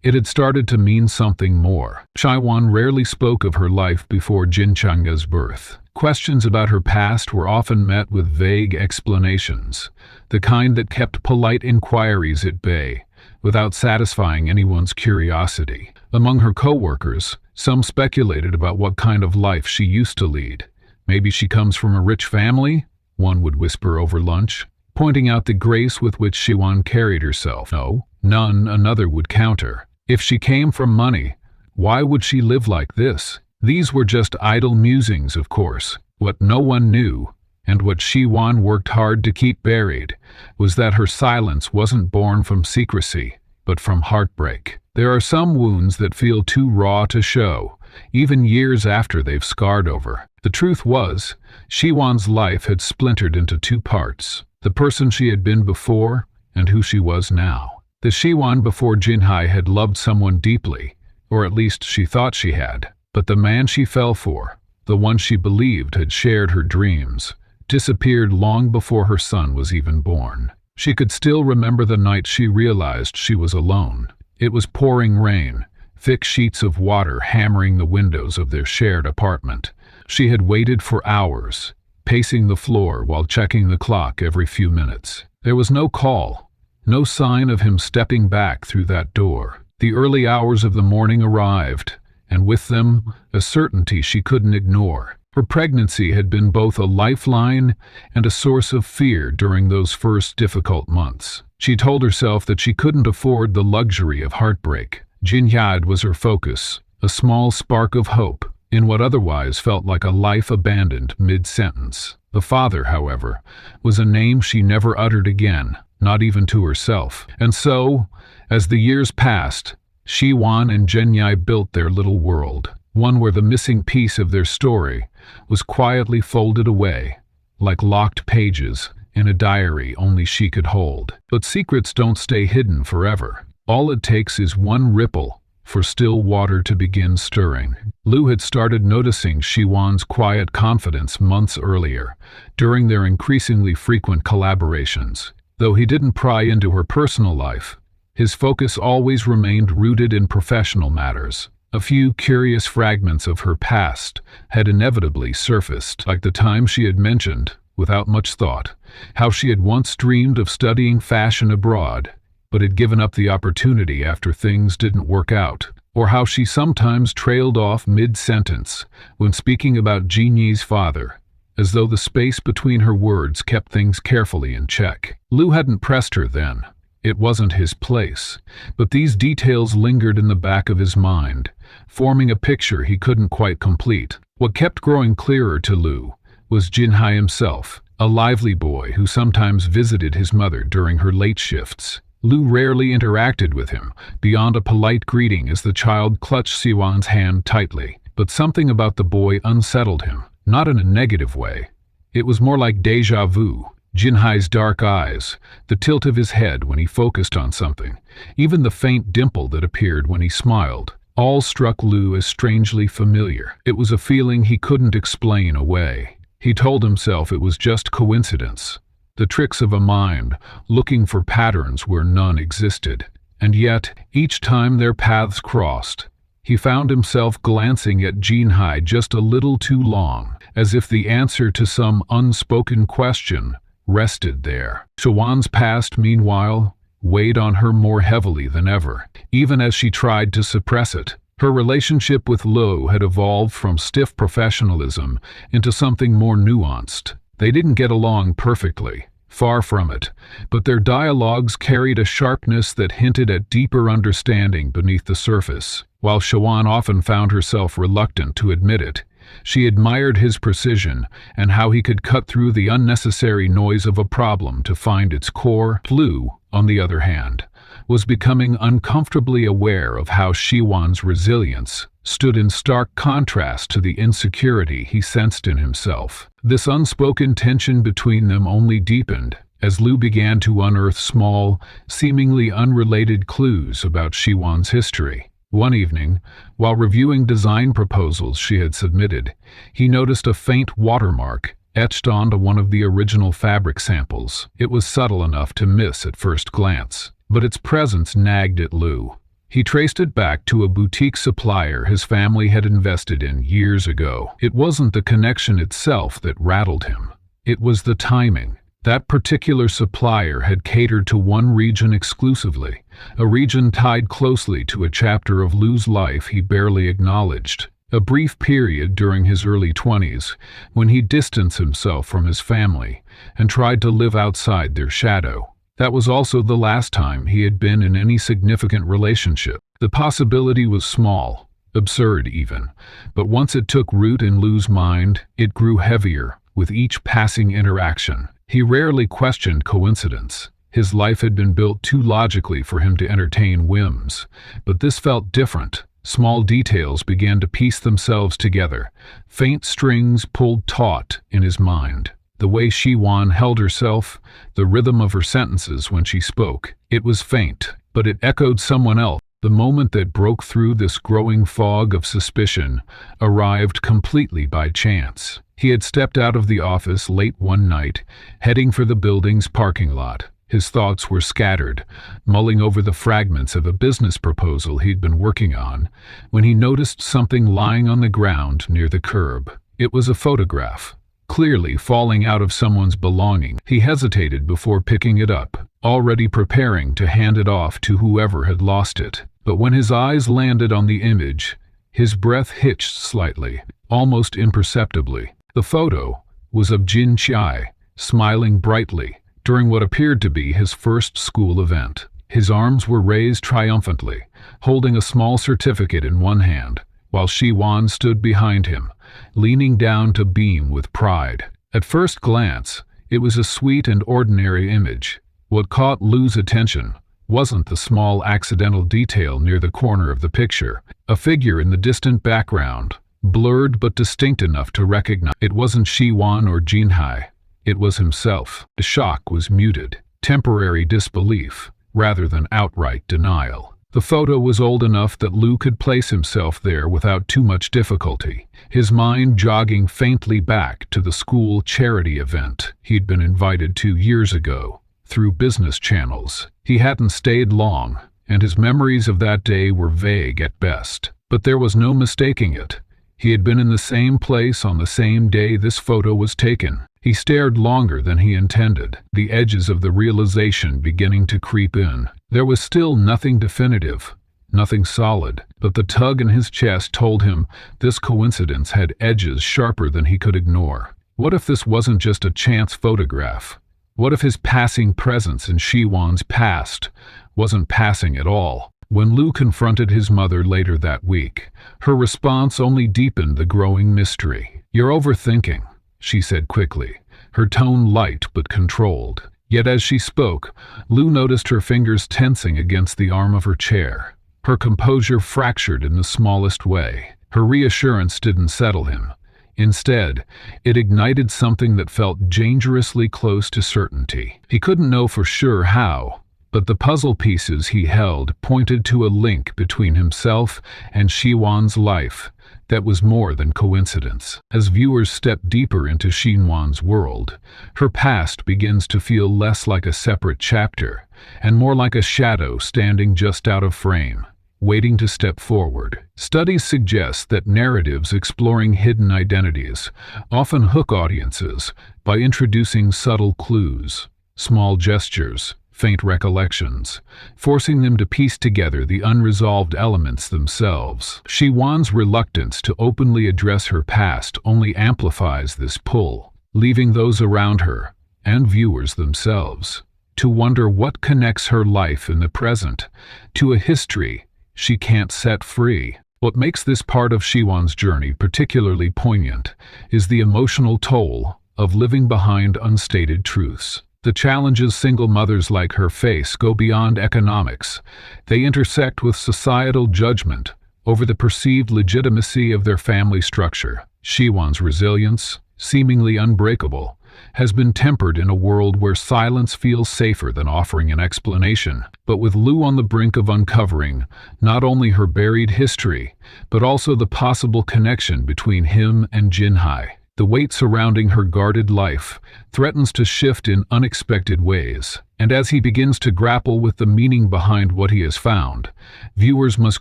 it had started to mean something more. Shiwan rarely spoke of her life before Jinchanga's birth. Questions about her past were often met with vague explanations, the kind that kept polite inquiries at bay, without satisfying anyone's curiosity. Among her co-workers, some speculated about what kind of life she used to lead. Maybe she comes from a rich family, one would whisper over lunch, pointing out the grace with which Shiwan carried herself. No, none, another would counter. If she came from money, why would she live like this? These were just idle musings, of course. What no one knew, and what Shiwan worked hard to keep buried, was that her silence wasn't born from secrecy, but from heartbreak. There are some wounds that feel too raw to show, even years after they've scarred over. The truth was, Shiwan's life had splintered into two parts: the person she had been before and who she was now. The Shiwan before Jinhai had loved someone deeply, or at least she thought she had. But the man she fell for, the one she believed had shared her dreams, disappeared long before her son was even born. She could still remember the night she realized she was alone. It was pouring rain, thick sheets of water hammering the windows of their shared apartment. She had waited for hours, pacing the floor while checking the clock every few minutes. There was no call, no sign of him stepping back through that door. The early hours of the morning arrived, and with them, a certainty she couldn't ignore. Her pregnancy had been both a lifeline and a source of fear during those first difficult months. She told herself that she couldn't afford the luxury of heartbreak. Jinyad was her focus, a small spark of hope in what otherwise felt like a life abandoned mid-sentence. The father, however, was a name she never uttered again, not even to herself. And so, as the years passed, Shiwan and Jinyai built their little world, one where the missing piece of their story was quietly folded away, like locked pages in a diary only she could hold. But secrets don't stay hidden forever. All it takes is one ripple for still water to begin stirring. Lou had started noticing Shiwan's quiet confidence months earlier, during their increasingly frequent collaborations. Though he didn't pry into her personal life, his focus always remained rooted in professional matters. A few curious fragments of her past had inevitably surfaced, like the time she had mentioned, without much thought, how she had once dreamed of studying fashion abroad, but had given up the opportunity after things didn't work out, or how she sometimes trailed off mid-sentence when speaking about Jinyi's father, as though the space between her words kept things carefully in check. Lou hadn't pressed her then. It wasn't his place, but these details lingered in the back of his mind, forming a picture he couldn't quite complete. What kept growing clearer to Lou was Jinhai himself, a lively boy who sometimes visited his mother during her late shifts. Lou rarely interacted with him, beyond a polite greeting as the child clutched Siwan's hand tightly. But something about the boy unsettled him, not in a negative way. It was more like déjà vu. Jinhai's dark eyes, the tilt of his head when he focused on something, even the faint dimple that appeared when he smiled, all struck Lou as strangely familiar. It was a feeling he couldn't explain away. He told himself it was just coincidence, the tricks of a mind looking for patterns where none existed. And yet, each time their paths crossed, he found himself glancing at Jinhai just a little too long, as if the answer to some unspoken question rested there. Shiwan's past, meanwhile, weighed on her more heavily than ever, even as she tried to suppress it. Her relationship with Lu had evolved from stiff professionalism into something more nuanced. They didn't get along perfectly, far from it, but their dialogues carried a sharpness that hinted at deeper understanding beneath the surface. While Shiwan often found herself reluctant to admit it, she admired his precision and how he could cut through the unnecessary noise of a problem to find its core. Lu, on the other hand, was becoming uncomfortably aware of how Shiwan's resilience stood in stark contrast to the insecurity he sensed in himself. This unspoken tension between them only deepened as Lu began to unearth small, seemingly unrelated clues about Shiwan's history. One evening, while reviewing design proposals she had submitted, he noticed a faint watermark etched onto one of the original fabric samples. It was subtle enough to miss at first glance, but its presence nagged at Lu. He traced it back to a boutique supplier his family had invested in years ago. It wasn't the connection itself that rattled him. It was the timing. That particular supplier had catered to one region exclusively, a region tied closely to a chapter of Lu's life he barely acknowledged. A brief period during his early 20s, when he distanced himself from his family and tried to live outside their shadow. That was also the last time he had been in any significant relationship. The possibility was small, absurd even, but once it took root in Lu's mind, it grew heavier with each passing interaction. He rarely questioned coincidence. His life had been built too logically for him to entertain whims, but this felt different. Small details began to piece themselves together. Faint strings pulled taut in his mind. The way Shiwan held herself, the rhythm of her sentences when she spoke. It was faint, but it echoed someone else. The moment that broke through this growing fog of suspicion arrived completely by chance. He had stepped out of the office late one night, heading for the building's parking lot. His thoughts were scattered, mulling over the fragments of a business proposal he'd been working on, when he noticed something lying on the ground near the curb. It was a photograph, clearly falling out of someone's belongings. He hesitated before picking it up, already preparing to hand it off to whoever had lost it. But when his eyes landed on the image, his breath hitched slightly, almost imperceptibly. The photo was of Jin Chai, smiling brightly during what appeared to be his first school event. His arms were raised triumphantly, holding a small certificate in one hand, while Shiwan stood behind him, leaning down to beam with pride. At first glance, it was a sweet and ordinary image. What caught Lu's attention wasn't the small accidental detail near the corner of the picture, a figure in the distant background, blurred but distinct enough to recognize. It wasn't Shiwan or Jinhai. It was himself. The shock was muted, temporary disbelief, rather than outright denial. The photo was old enough that Lu could place himself there without too much difficulty, his mind jogging faintly back to the school charity event he'd been invited to years ago. Through business channels, he hadn't stayed long, and his memories of that day were vague at best. But there was no mistaking it. He had been in the same place on the same day this photo was taken. He stared longer than he intended, the edges of the realization beginning to creep in. There was still nothing definitive, nothing solid, but the tug in his chest told him this coincidence had edges sharper than he could ignore. What if this wasn't just a chance photograph? What if his passing presence in Shiwan's past wasn't passing at all? When Lu confronted his mother later that week, her response only deepened the growing mystery. "You're overthinking," she said quickly, her tone light but controlled. Yet as she spoke, Lu noticed her fingers tensing against the arm of her chair. Her composure fractured in the smallest way. Her reassurance didn't settle him. Instead, it ignited something that felt dangerously close to certainty. He couldn't know for sure how, but the puzzle pieces he held pointed to a link between himself and Shiwan's life that was more than coincidence. As viewers step deeper into Shiwan's world, her past begins to feel less like a separate chapter and more like a shadow standing just out of frame. waiting to step forward. Studies suggest that narratives exploring hidden identities often hook audiences by introducing subtle clues, small gestures, faint recollections, forcing them to piece together the unresolved elements themselves. Shiwan's reluctance to openly address her past only amplifies this pull, leaving those around her, and viewers themselves, to wonder what connects her life in the present to a history she can't set free. What makes this part of Shiwan's journey particularly poignant is the emotional toll of living behind unstated truths. The challenges single mothers like her face go beyond economics. They intersect with societal judgment over the perceived legitimacy of their family structure. Shiwan's resilience, seemingly unbreakable, has been tempered in a world where silence feels safer than offering an explanation. But with Lu on the brink of uncovering not only her buried history, but also the possible connection between him and Jinhai, the weight surrounding her guarded life threatens to shift in unexpected ways. And as he begins to grapple with the meaning behind what he has found, viewers must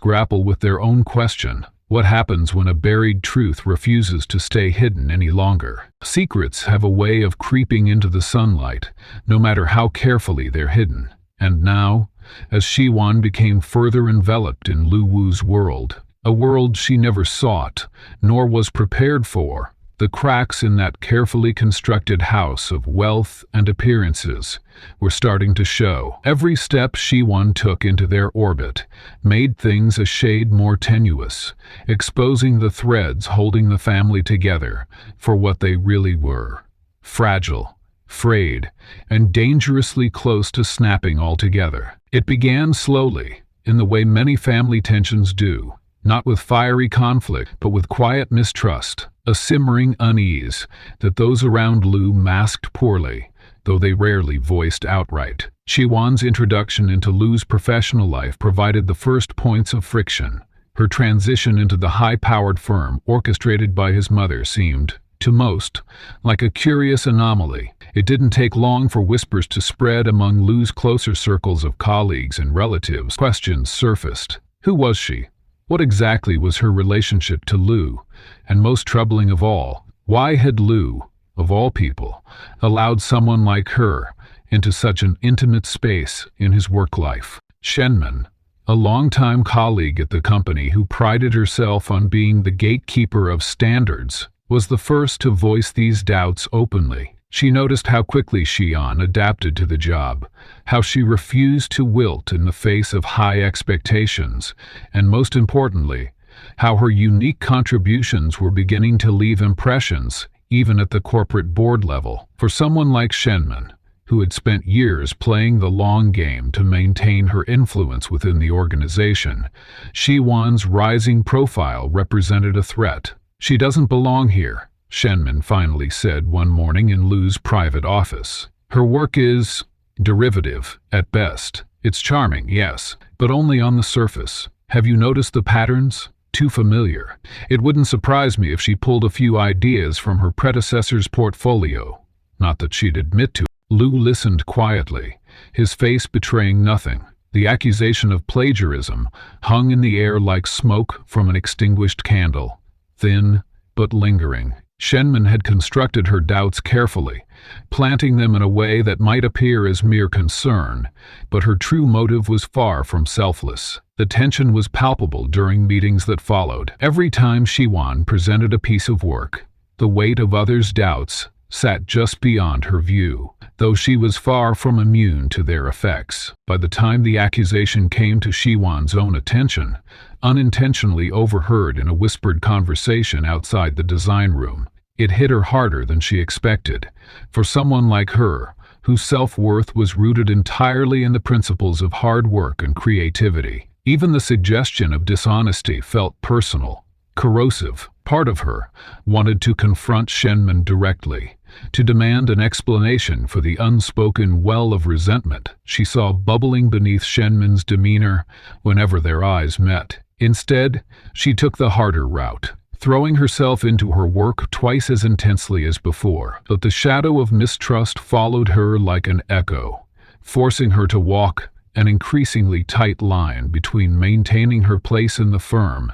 grapple with their own question. What happens when a buried truth refuses to stay hidden any longer? Secrets have a way of creeping into the sunlight, no matter how carefully they're hidden. And now, as Shiwan became further enveloped in Lu Wu's world, a world she never sought, nor was prepared for, the cracks in that carefully constructed house of wealth and appearances were starting to show. Every step Shiwan took into their orbit made things a shade more tenuous, exposing the threads holding the family together for what they really were: fragile, frayed, and dangerously close to snapping altogether. It began slowly, in the way many family tensions do, not with fiery conflict, but with quiet mistrust, a simmering unease that those around Lu masked poorly, though they rarely voiced outright. Shiwan's introduction into Lu's professional life provided the first points of friction. Her transition into the high-powered firm orchestrated by his mother seemed, to most, like a curious anomaly. It didn't take long for whispers to spread among Lu's closer circles of colleagues and relatives. Questions surfaced. Who was she? What exactly was her relationship to Lu? And most troubling of all, why had Lu, of all people, allowed someone like her into such an intimate space in his work life? Shenmin, a longtime colleague at the company who prided herself on being the gatekeeper of standards, was the first to voice these doubts openly. She noticed how quickly Shiwan adapted to the job, how she refused to wilt in the face of high expectations, and most importantly, how her unique contributions were beginning to leave impressions even at the corporate board level. For someone like Shenmin, who had spent years playing the long game to maintain her influence within the organization, Shiwan's rising profile represented a threat. "She doesn't belong here," Shenmin finally said one morning in Lu's private office. "Her work is derivative, at best. It's charming, yes, but only on the surface. Have you noticed the patterns? Too familiar. It wouldn't surprise me if she pulled a few ideas from her predecessor's portfolio. Not that she'd admit to it." Lu listened quietly, his face betraying nothing. The accusation of plagiarism hung in the air like smoke from an extinguished candle, thin but lingering. Shenmin had constructed her doubts carefully, planting them in a way that might appear as mere concern, but her true motive was far from selfless. The tension was palpable during meetings that followed. Every time Shiwan presented a piece of work, the weight of others' doubts sat just beyond her view, though she was far from immune to their effects. By the time the accusation came to Shiwan's own attention, unintentionally overheard in a whispered conversation outside the design room, it hit her harder than she expected. For someone like her, whose self-worth was rooted entirely in the principles of hard work and creativity, even the suggestion of dishonesty felt personal, corrosive. Part of her wanted to confront Shenmin directly, to demand an explanation for the unspoken well of resentment she saw bubbling beneath Shenmin's demeanor whenever their eyes met. Instead, she took the harder route, throwing herself into her work twice as intensely as before. But the shadow of mistrust followed her like an echo, forcing her to walk an increasingly tight line between maintaining her place in the firm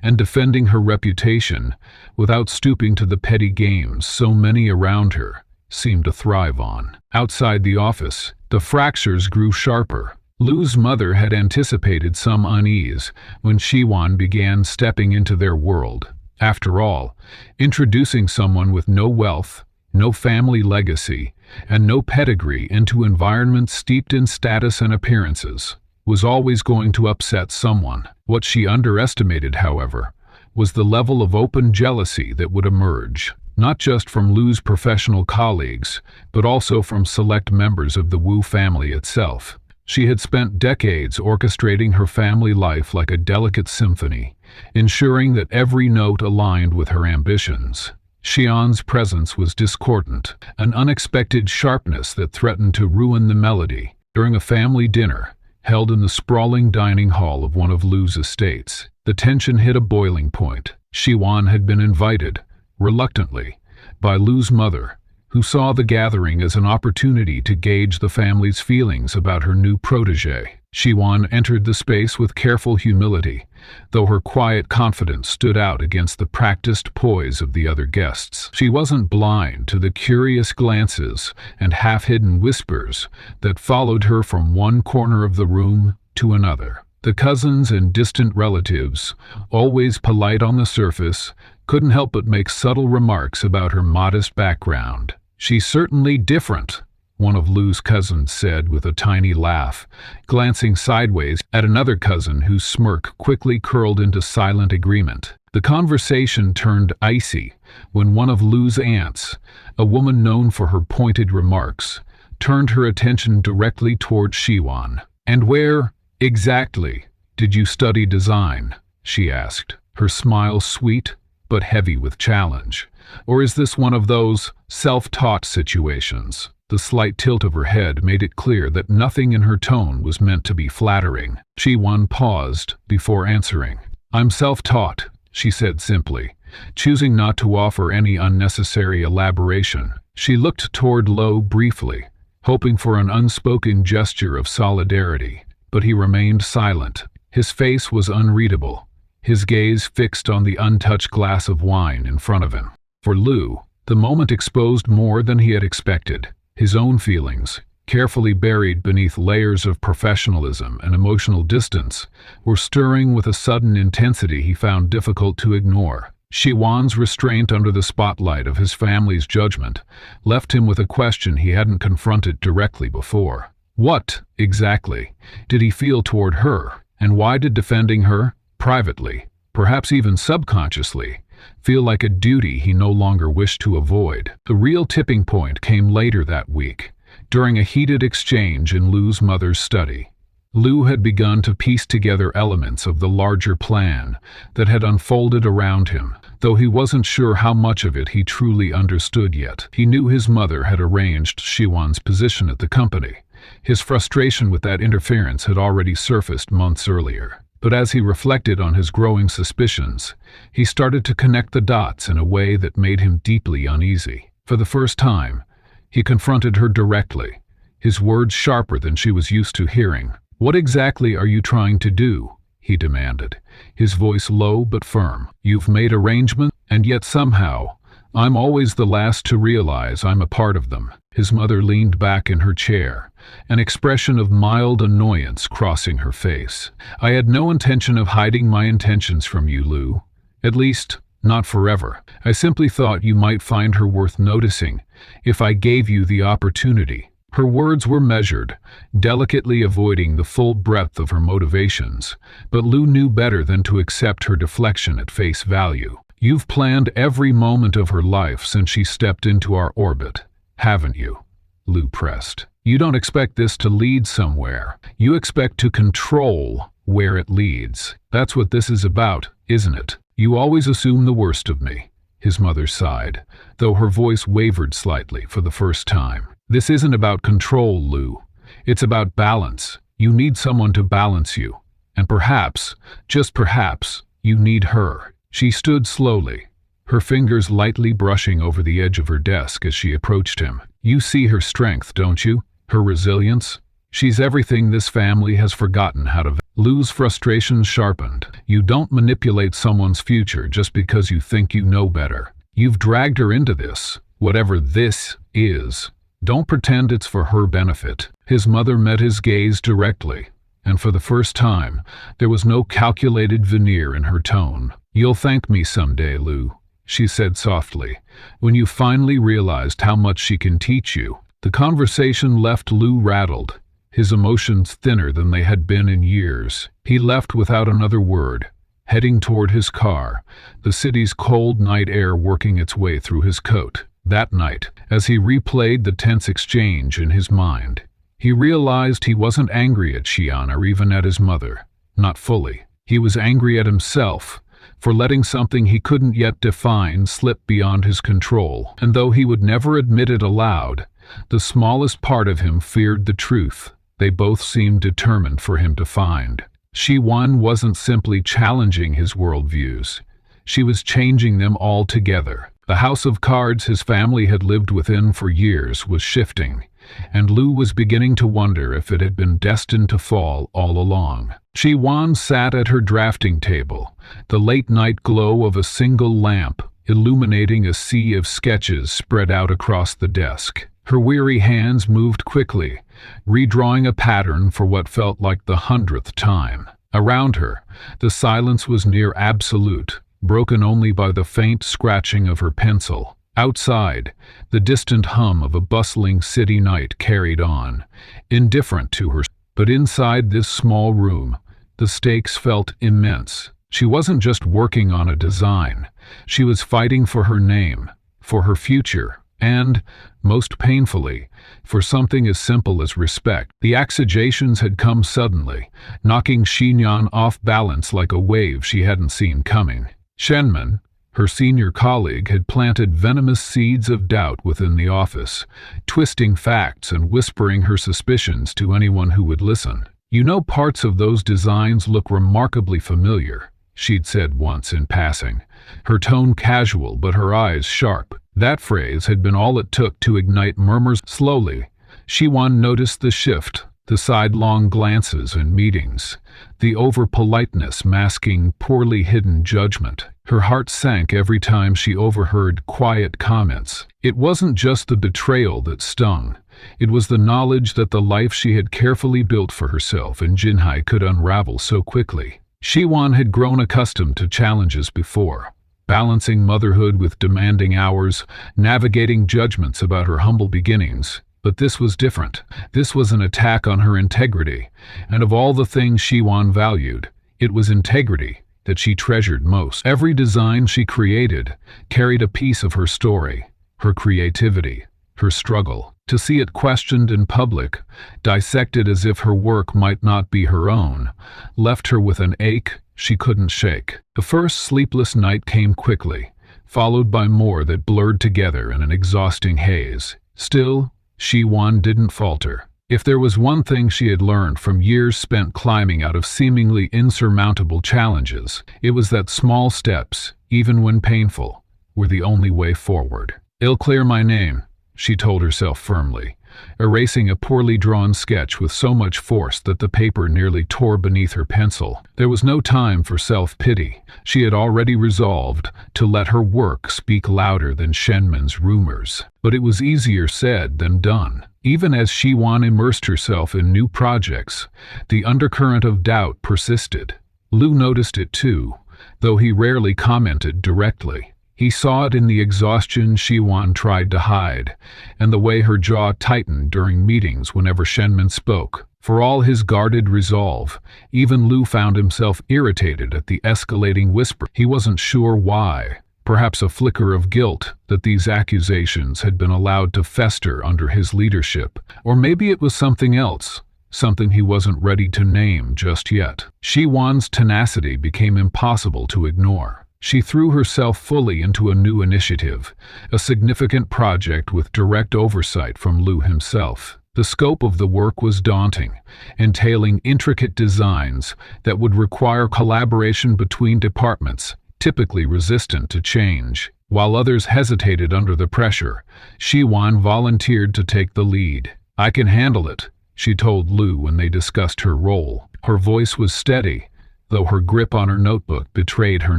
and defending her reputation without stooping to the petty games so many around her seemed to thrive on. Outside the office, the fractures grew sharper. Lu's mother had anticipated some unease when Shiwan began stepping into their world. After all, introducing someone with no wealth, no family legacy, and no pedigree into environments steeped in status and appearances was always going to upset someone. What she underestimated, however, was the level of open jealousy that would emerge, not just from Lu's professional colleagues, but also from select members of the Wu family itself. She had spent decades orchestrating her family life like a delicate symphony, ensuring that every note aligned with her ambitions. Xian's presence was discordant, an unexpected sharpness that threatened to ruin the melody. During a family dinner, held in the sprawling dining hall of one of Lu's estates, the tension hit a boiling point. Shiwan had been invited, reluctantly, by Lu's mother, who saw the gathering as an opportunity to gauge the family's feelings about her new protégé. Shiwan entered the space with careful humility, though her quiet confidence stood out against the practiced poise of the other guests. She wasn't blind to the curious glances and half-hidden whispers that followed her from one corner of the room to another. The cousins and distant relatives, always polite on the surface, couldn't help but make subtle remarks about her modest background. "She's certainly different," one of Lu's cousins said with a tiny laugh, glancing sideways at another cousin whose smirk quickly curled into silent agreement. The conversation turned icy when one of Lu's aunts, a woman known for her pointed remarks, turned her attention directly toward Shiwan. "And where, exactly, did you study design?" she asked, her smile sweet but heavy with challenge. "Or is this one of those self-taught situations?" The slight tilt of her head made it clear that nothing in her tone was meant to be flattering. Shiwan paused before answering. "I'm self-taught," she said simply, choosing not to offer any unnecessary elaboration. She looked toward Lo briefly, hoping for an unspoken gesture of solidarity, but he remained silent. His face was unreadable, his gaze fixed on the untouched glass of wine in front of him. For Lu, the moment exposed more than he had expected. His own feelings, carefully buried beneath layers of professionalism and emotional distance, were stirring with a sudden intensity he found difficult to ignore. Shiwan's restraint under the spotlight of his family's judgment left him with a question he hadn't confronted directly before. What, exactly, did he feel toward her, and why did defending her, privately, perhaps even subconsciously, feel like a duty he no longer wished to avoid? The real tipping point came later that week, during a heated exchange in Lu's mother's study. Lu had begun to piece together elements of the larger plan that had unfolded around him, though he wasn't sure how much of it he truly understood yet. He knew his mother had arranged Shiwan's position at the company. His frustration with that interference had already surfaced months earlier. But as he reflected on his growing suspicions, he started to connect the dots in a way that made him deeply uneasy. For the first time, he confronted her directly, his words sharper than she was used to hearing. "What exactly are you trying to do?" he demanded, his voice low but firm. "You've made arrangements, and yet somehow, I'm always the last to realize I'm a part of them." His mother leaned back in her chair, an expression of mild annoyance crossing her face. "I had no intention of hiding my intentions from you, Lu. At least, not forever. I simply thought you might find her worth noticing if I gave you the opportunity." Her words were measured, delicately avoiding the full breadth of her motivations, but Lu knew better than to accept her deflection at face value. "You've planned every moment of her life since she stepped into our orbit, haven't you?" Lu pressed. "You don't expect this to lead somewhere. You expect to control where it leads. That's what this is about, isn't it? You always assume the worst of me." His mother sighed, though her voice wavered slightly for the first time. "This isn't about control, Lu. It's about balance. You need someone to balance you. And perhaps, just perhaps, you need her." She stood slowly, her fingers lightly brushing over the edge of her desk as she approached him. "You see her strength, don't you? Her resilience?" She's everything this family has forgotten how to. Lou's frustration sharpened. You don't manipulate someone's future just because you think you know better. You've dragged her into this, whatever this is. Don't pretend it's for her benefit. His mother met his gaze directly, and for the first time, there was no calculated veneer in her tone. You'll thank me someday, Lou, she said softly, when you finally realized how much she can teach you. The conversation left Lou rattled, his emotions thinner than they had been in years. He left without another word, heading toward his car, the city's cold night air working its way through his coat. That night, as he replayed the tense exchange in his mind, he realized he wasn't angry at Shiwan or even at his mother. Not fully. He was angry at himself for letting something he couldn't yet define slip beyond his control. And though he would never admit it aloud, the smallest part of him feared the truth they both seemed determined for him to find. Shiwan wasn't simply challenging his worldviews. She was changing them altogether. The house of cards his family had lived within for years was shifting, and Lou was beginning to wonder if it had been destined to fall all along. Shiwan sat at her drafting table, the late-night glow of a single lamp illuminating a sea of sketches spread out across the desk. Her weary hands moved quickly, redrawing a pattern for what felt like the 100th time. Around her, the silence was near absolute, broken only by the faint scratching of her pencil. Outside, the distant hum of a bustling city night carried on, indifferent to her. But inside this small room, the stakes felt immense. She wasn't just working on a design. She was fighting for her name, for her future, and, most painfully, for something as simple as respect. The accusations had come suddenly, knocking Shiwan off balance like a wave she hadn't seen coming. Shenman, her senior colleague, had planted venomous seeds of doubt within the office, twisting facts and whispering her suspicions to anyone who would listen. You know, parts of those designs look remarkably familiar, she'd said once in passing, her tone casual but her eyes sharp. That phrase had been all it took to ignite murmurs. Slowly, Shiwan noticed the shift, the sidelong glances in meetings, the over-politeness masking poorly hidden judgment. Her heart sank every time she overheard quiet comments. It wasn't just the betrayal that stung. It was the knowledge that the life she had carefully built for herself in Jinhai could unravel so quickly. Shiwan had grown accustomed to challenges before, balancing motherhood with demanding hours, navigating judgments about her humble beginnings. But this was different. This was an attack on her integrity, and of all the things Shiwan valued, it was integrity that she treasured most. Every design she created carried a piece of her story, her creativity, her struggle. To see it questioned in public, dissected as if her work might not be her own, left her with an ache she couldn't shake. The first sleepless night came quickly, followed by more that blurred together in an exhausting haze. Still, Shiwan didn't falter. If there was one thing she had learned from years spent climbing out of seemingly insurmountable challenges, it was that small steps, even when painful, were the only way forward. "I'll clear my name," she told herself firmly, erasing a poorly drawn sketch with so much force that the paper nearly tore beneath her pencil. There was no time for self-pity. She had already resolved to let her work speak louder than Shenman's rumors. But it was easier said than done. Even as Shiwan immersed herself in new projects, the undercurrent of doubt persisted. Lou noticed it too, though he rarely commented directly. He saw it in the exhaustion Shiwan tried to hide, and the way her jaw tightened during meetings whenever Shenman spoke. For all his guarded resolve, even Lou found himself irritated at the escalating whisper. He wasn't sure why. Perhaps a flicker of guilt that these accusations had been allowed to fester under his leadership. Or maybe it was something else, something he wasn't ready to name just yet. Shiwan's tenacity became impossible to ignore. She threw herself fully into a new initiative, a significant project with direct oversight from Lou himself. The scope of the work was daunting, entailing intricate designs that would require collaboration between departments, typically resistant to change. While others hesitated under the pressure, Shiwan volunteered to take the lead. "I can handle it," she told Lu when they discussed her role. Her voice was steady, though her grip on her notebook betrayed her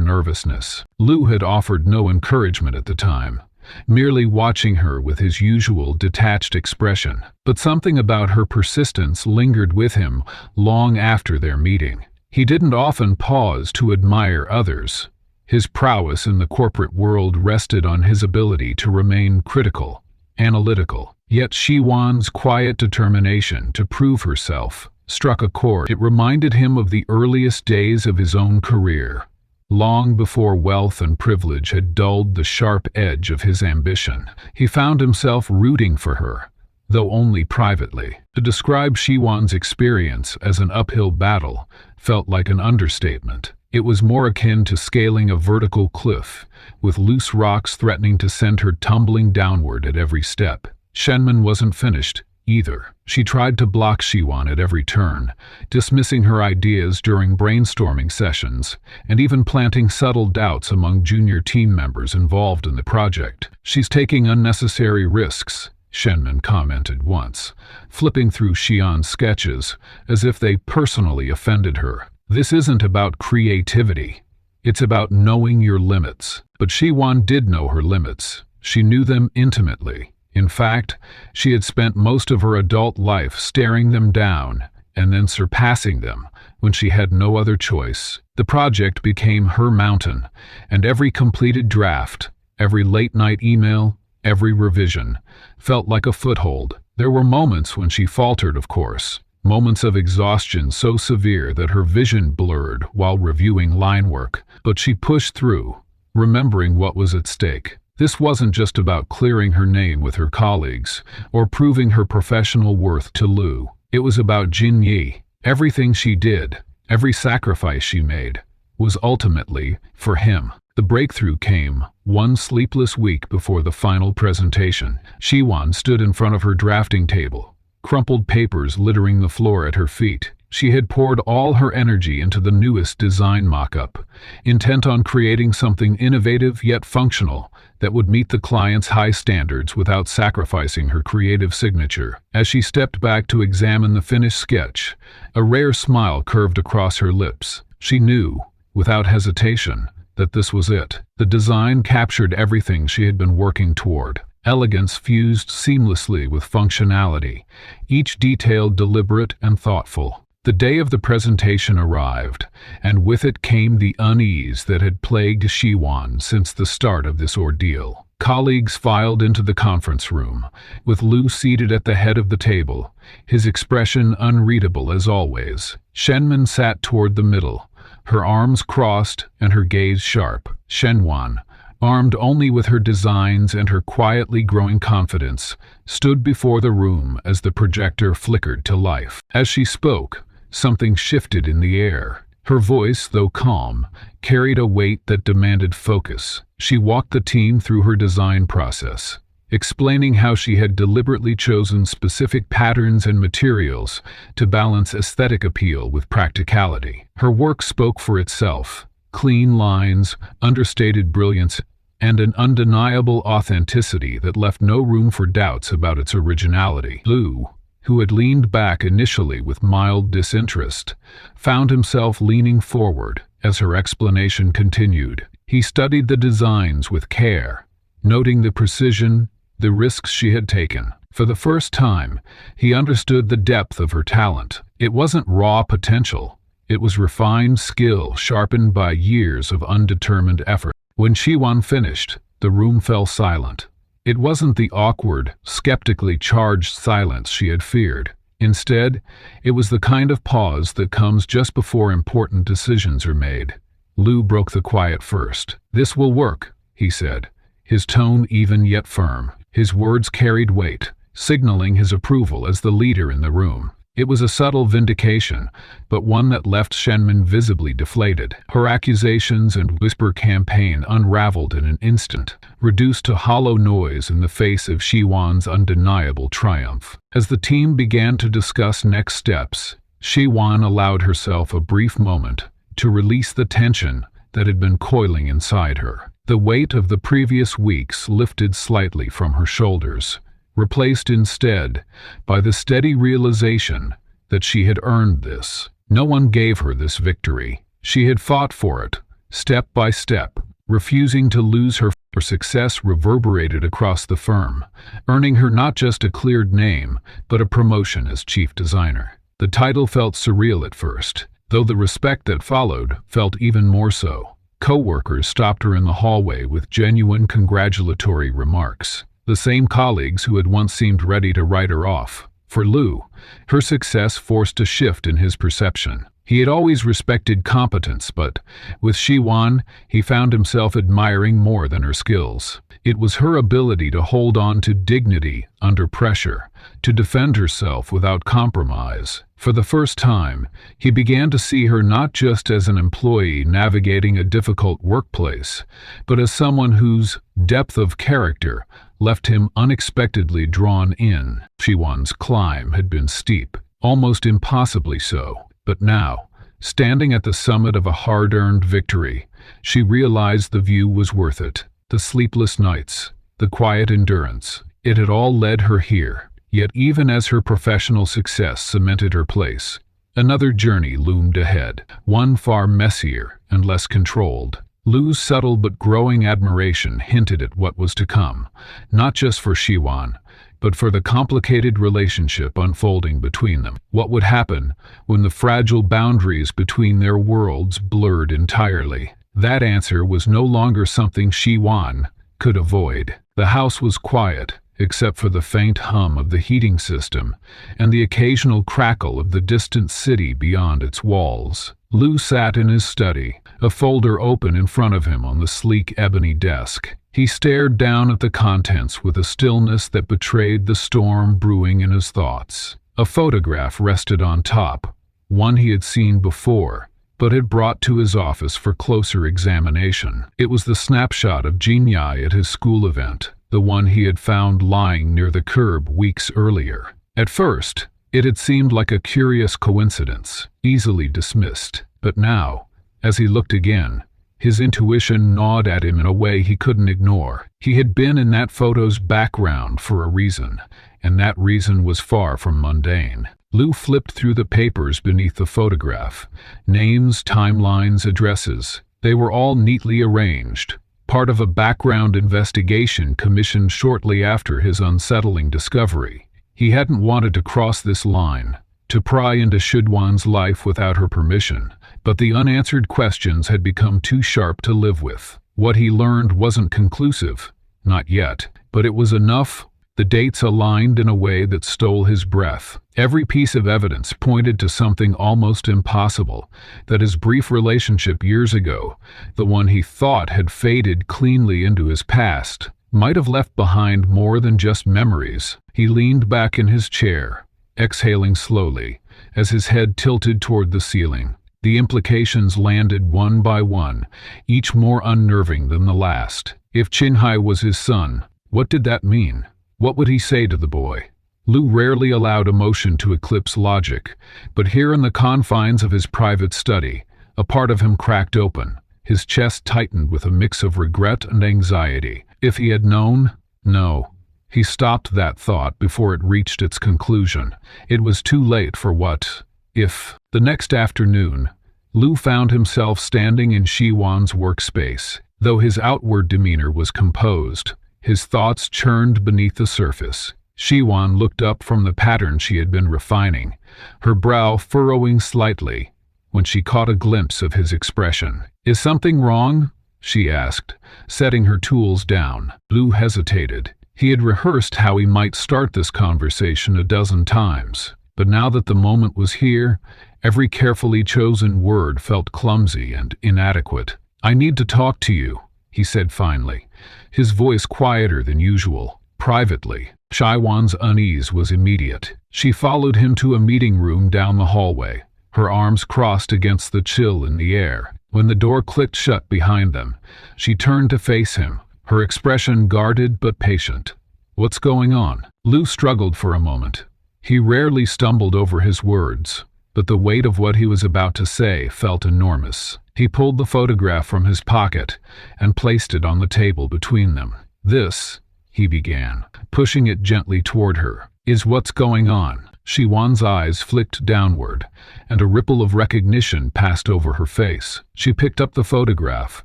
nervousness. Lu had offered no encouragement at the time, merely watching her with his usual detached expression. But something about her persistence lingered with him long after their meeting. He didn't often pause to admire others. His prowess in the corporate world rested on his ability to remain critical, analytical. Yet Shiwan's quiet determination to prove herself struck a chord. It reminded him of the earliest days of his own career, long before wealth and privilege had dulled the sharp edge of his ambition. He found himself rooting for her, though only privately. To describe Shiwan's experience as an uphill battle felt like an understatement. It was more akin to scaling a vertical cliff, with loose rocks threatening to send her tumbling downward at every step. Shenmin wasn't finished either. She tried to block Shiwan at every turn, dismissing her ideas during brainstorming sessions, and even planting subtle doubts among junior team members involved in the project. "She's taking unnecessary risks," Shenmin commented once, flipping through Xian's sketches as if they personally offended her. "This isn't about creativity. It's about knowing your limits." But Shiwan did know her limits. She knew them intimately. In fact, she had spent most of her adult life staring them down and then surpassing them when she had no other choice. The project became her mountain, and every completed draft, every late-night email, every revision, felt like a foothold. There were moments when she faltered, of course, moments of exhaustion so severe that her vision blurred while reviewing line work, but she pushed through, remembering what was at stake. This wasn't just about clearing her name with her colleagues or proving her professional worth to Lu. It was about Jin Yi. Everything she did, every sacrifice she made, was ultimately for him. The breakthrough came one sleepless week before the final presentation. Shiwan stood in front of her drafting table, crumpled papers littering the floor at her feet. She had poured all her energy into the newest design mock-up, intent on creating something innovative yet functional that would meet the client's high standards without sacrificing her creative signature. As she stepped back to examine the finished sketch, a rare smile curved across her lips. She knew, without hesitation, that this was it. The design captured everything she had been working toward. Elegance fused seamlessly with functionality, each detail deliberate and thoughtful. The day of the presentation arrived, and with it came the unease that had plagued Shiwan since the start of this ordeal. Colleagues filed into the conference room, with Lu seated at the head of the table, his expression unreadable as always. Shenmin sat toward the middle, her arms crossed and her gaze sharp. Shiwan, armed only with her designs and her quietly growing confidence, stood before the room as the projector flickered to life. As she spoke, something shifted in the air. Her voice, though calm, carried a weight that demanded focus. She walked the team through her design process, explaining how she had deliberately chosen specific patterns and materials to balance aesthetic appeal with practicality. Her work spoke for itself: clean lines, understated brilliance, and an undeniable authenticity that left no room for doubts about its originality. Lu, who had leaned back initially with mild disinterest, found himself leaning forward as her explanation continued. He studied the designs with care, noting the precision, the risks she had taken. For the first time, he understood the depth of her talent. It wasn't raw potential. It was refined skill sharpened by years of undetermined effort. When Shiwan finished, the room fell silent. It wasn't the awkward, skeptically charged silence she had feared. Instead, it was the kind of pause that comes just before important decisions are made. Lu broke the quiet first. "This will work," he said, his tone even yet firm. His words carried weight, signaling his approval as the leader in the room. It was a subtle vindication, but one that left Shenmin visibly deflated. Her accusations and whisper campaign unraveled in an instant, reduced to hollow noise in the face of Shiwan's undeniable triumph. As the team began to discuss next steps, Shiwan allowed herself a brief moment to release the tension that had been coiling inside her. The weight of the previous weeks lifted slightly from her shoulders, replaced instead by the steady realization that she had earned this. No one gave her this victory. She had fought for it, step by step, refusing to lose her. Her success reverberated across the firm, earning her not just a cleared name, but a promotion as chief designer. The title felt surreal at first, though the respect that followed felt even more so. Co-workers stopped her in the hallway with genuine congratulatory remarks, the same colleagues who had once seemed ready to write her off. For Lou, her success forced a shift in his perception. He had always respected competence, but with Shiwan, he found himself admiring more than her skills. It was her ability to hold on to dignity under pressure, to defend herself without compromise. For the first time, he began to see her not just as an employee navigating a difficult workplace, but as someone whose depth of character left him unexpectedly drawn in. Shiwan's climb had been steep, almost impossibly so. But now, standing at the summit of a hard-earned victory, she realized the view was worth it. The sleepless nights, the quiet endurance, it had all led her here. Yet even as her professional success cemented her place, another journey loomed ahead, one far messier and less controlled. Lou's subtle but growing admiration hinted at what was to come, not just for Shiwan, but for the complicated relationship unfolding between them. What would happen when the fragile boundaries between their worlds blurred entirely? That answer was no longer something Shiwan could avoid. The house was quiet, except for the faint hum of the heating system and the occasional crackle of the distant city beyond its walls. Lou sat in his study, a folder open in front of him on the sleek ebony desk. He stared down at the contents with a stillness that betrayed the storm brewing in his thoughts. A photograph rested on top, one he had seen before, but had brought to his office for closer examination. It was the snapshot of Jinyai at his school event, the one he had found lying near the curb weeks earlier. At first, it had seemed like a curious coincidence, easily dismissed. But now, as he looked again, his intuition gnawed at him in a way he couldn't ignore. He had been in that photo's background for a reason, and that reason was far from mundane. Lou flipped through the papers beneath the photograph. Names, timelines, addresses. They were all neatly arranged, part of a background investigation commissioned shortly after his unsettling discovery. He hadn't wanted to cross this line, to pry into Shiwan's life without her permission, but the unanswered questions had become too sharp to live with. What he learned wasn't conclusive, not yet, but it was enough. The dates aligned in a way that stole his breath. Every piece of evidence pointed to something almost impossible, that his brief relationship years ago, the one he thought had faded cleanly into his past, might have left behind more than just memories. He leaned back in his chair, exhaling slowly, as his head tilted toward the ceiling. The implications landed one by one, each more unnerving than the last. If Chinhai was his son, what did that mean? What would he say to the boy? Lou rarely allowed emotion to eclipse logic, but here in the confines of his private study, a part of him cracked open. His chest tightened with a mix of regret and anxiety. If he had known? No. He stopped that thought before it reached its conclusion. It was too late for what if. The next afternoon, Lou found himself standing in Shiwan's workspace. Though his outward demeanor was composed, his thoughts churned beneath the surface. Shiwan looked up from the pattern she had been refining, her brow furrowing slightly, when she caught a glimpse of his expression. "Is something wrong?" she asked, setting her tools down. Lou hesitated. He had rehearsed how he might start this conversation a dozen times, but now that the moment was here, every carefully chosen word felt clumsy and inadequate. "I need to talk to you," he said finally, his voice quieter than usual. Privately, Shiwan's unease was immediate. She followed him to a meeting room down the hallway, her arms crossed against the chill in the air. When the door clicked shut behind them, she turned to face him, her expression guarded but patient. "What's going on?" Lou struggled for a moment. He rarely stumbled over his words, but the weight of what he was about to say felt enormous. He pulled the photograph from his pocket and placed it on the table between them. "This," he began, pushing it gently toward her. Is what's going on? Shiwan's eyes flicked downward, and a ripple of recognition passed over her face. She picked up the photograph,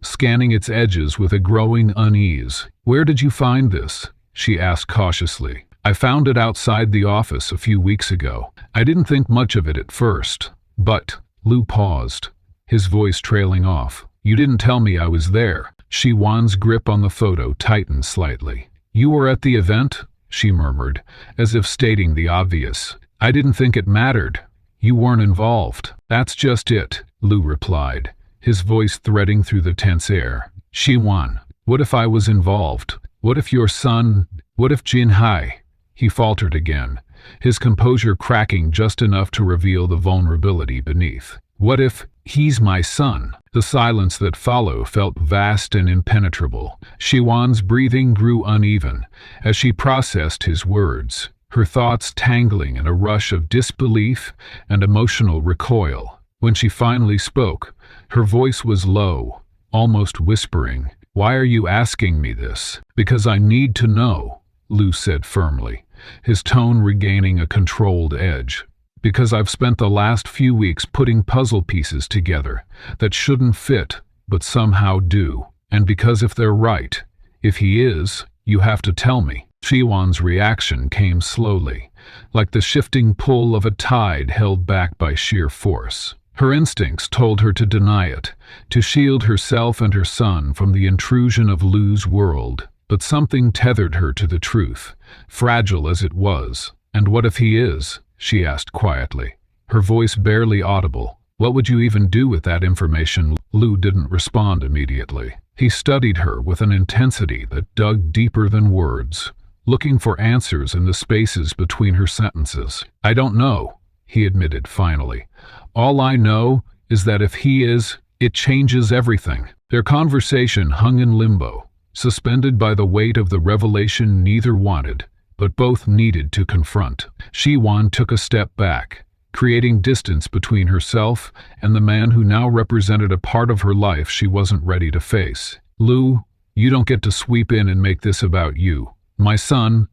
scanning its edges with a growing unease. Where did you find this? She asked cautiously. I found it outside the office a few weeks ago. I didn't think much of it at first, but… Lu paused, his voice trailing off. You didn't tell me I was there. Shiwan's grip on the photo tightened slightly. You were at the event? She murmured, as if stating the obvious. I didn't think it mattered. You weren't involved. That's just it, Lu replied, his voice threading through the tense air. Shiwan, what if I was involved? What if your son… What if Jinhai… He faltered again, his composure cracking just enough to reveal the vulnerability beneath. What if he's my son? The silence that followed felt vast and impenetrable. Shiwan's breathing grew uneven as she processed his words, her thoughts tangling in a rush of disbelief and emotional recoil. When she finally spoke, her voice was low, almost whispering. Why are you asking me this? Because I need to know, Lu said firmly, his tone regaining a controlled edge. Because I've spent the last few weeks putting puzzle pieces together that shouldn't fit but somehow do. And because if they're right, if he is, you have to tell me. Shiwan's reaction came slowly, like the shifting pull of a tide held back by sheer force. Her instincts told her to deny it, to shield herself and her son from the intrusion of Lu's world. But something tethered her to the truth, fragile as it was. And what if he is? She asked quietly, her voice barely audible. What would you even do with that information? Lu didn't respond immediately. He studied her with an intensity that dug deeper than words, looking for answers in the spaces between her sentences. I don't know, he admitted finally. All I know is that if he is, it changes everything. Their conversation hung in limbo, suspended by the weight of the revelation neither wanted, but both needed to confront. Shiwan took a step back, creating distance between herself and the man who now represented a part of her life she wasn't ready to face. Lu, you don't get to sweep in and make this about you. My son,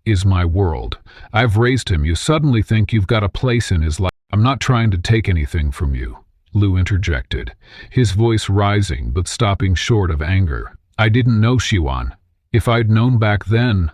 is my world. I've raised him. You suddenly think you've got a place in his life. I'm not trying to take anything from you, Lu interjected, his voice rising but stopping short of anger. I didn't know, Shiwan. If I'd known back then,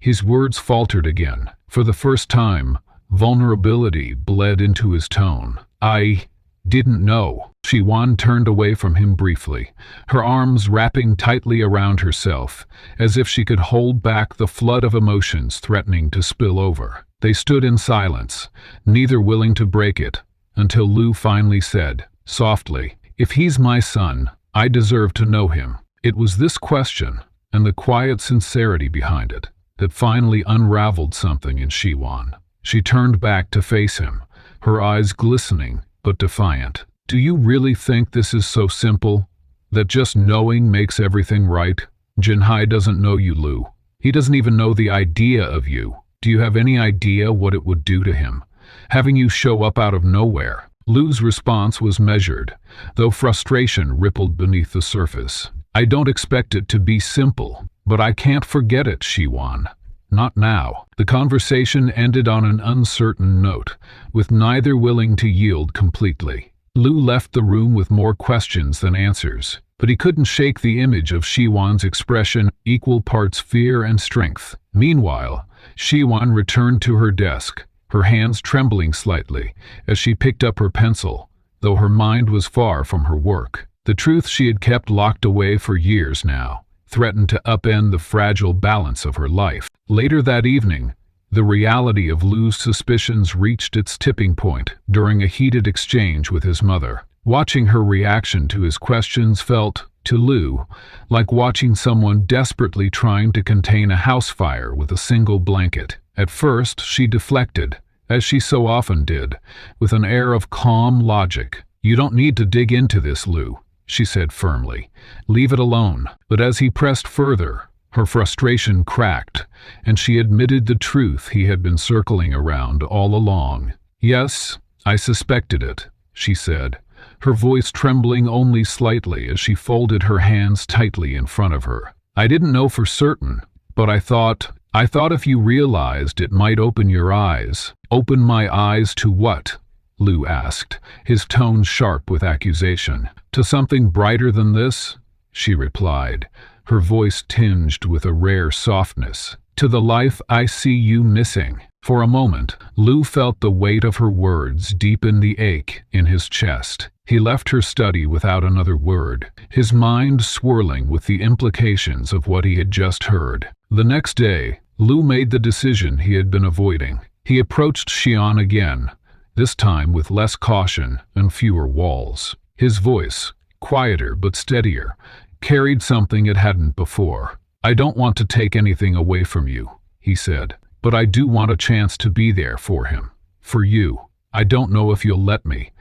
His words faltered again. For the first time, vulnerability bled into his tone. I didn't know. Shiwan turned away from him briefly, her arms wrapping tightly around herself, as if she could hold back the flood of emotions threatening to spill over. They stood in silence, neither willing to break it, until Lu finally said, softly, "If he's my son, I deserve to know him." It was this question, and the quiet sincerity behind it, that finally unraveled something in Shiwan. She turned back to face him, her eyes glistening but defiant. "Do you really think this is so simple? That just knowing makes everything right? Jinhai doesn't know you, Lu. He doesn't even know the idea of you. Do you have any idea what it would do to him, having you show up out of nowhere?" Lu's response was measured, though frustration rippled beneath the surface. "I don't expect it to be simple, but I can't forget it, Shiwan. Not now." The conversation ended on an uncertain note, with neither willing to yield completely. Lu left the room with more questions than answers, but he couldn't shake the image of Shiwan's expression, equal parts fear and strength. Meanwhile, Shiwan returned to her desk, her hands trembling slightly as she picked up her pencil, though her mind was far from her work. The truth she had kept locked away for years now threatened to upend the fragile balance of her life. Later that evening, the reality of Lu's suspicions reached its tipping point during a heated exchange with his mother. Watching her reaction to his questions felt, to Lu, like watching someone desperately trying to contain a house fire with a single blanket. At first, she deflected, as she so often did, with an air of calm logic. "You don't need to dig into this, Lu," she said firmly. "Leave it alone." But as he pressed further, her frustration cracked, and she admitted the truth he had been circling around all along. "Yes, I suspected it," she said, her voice trembling only slightly as she folded her hands tightly in front of her. I didn't know for certain, but I thought if you realized it might open your eyes. Open my eyes to what? Lou asked, his tone sharp with accusation. To something brighter than this? She replied, her voice tinged with a rare softness. To the life I see you missing. For a moment, Lou felt the weight of her words deepen the ache in his chest. He left her study without another word, his mind swirling with the implications of what he had just heard. The next day, Lou made the decision he had been avoiding. He approached Shiwan again, this time with less caution and fewer walls. His voice, quieter but steadier, carried something it hadn't before. I don't want to take anything away from you, he said, but I do want a chance to be there for him. For you. I don't know if you'll let me,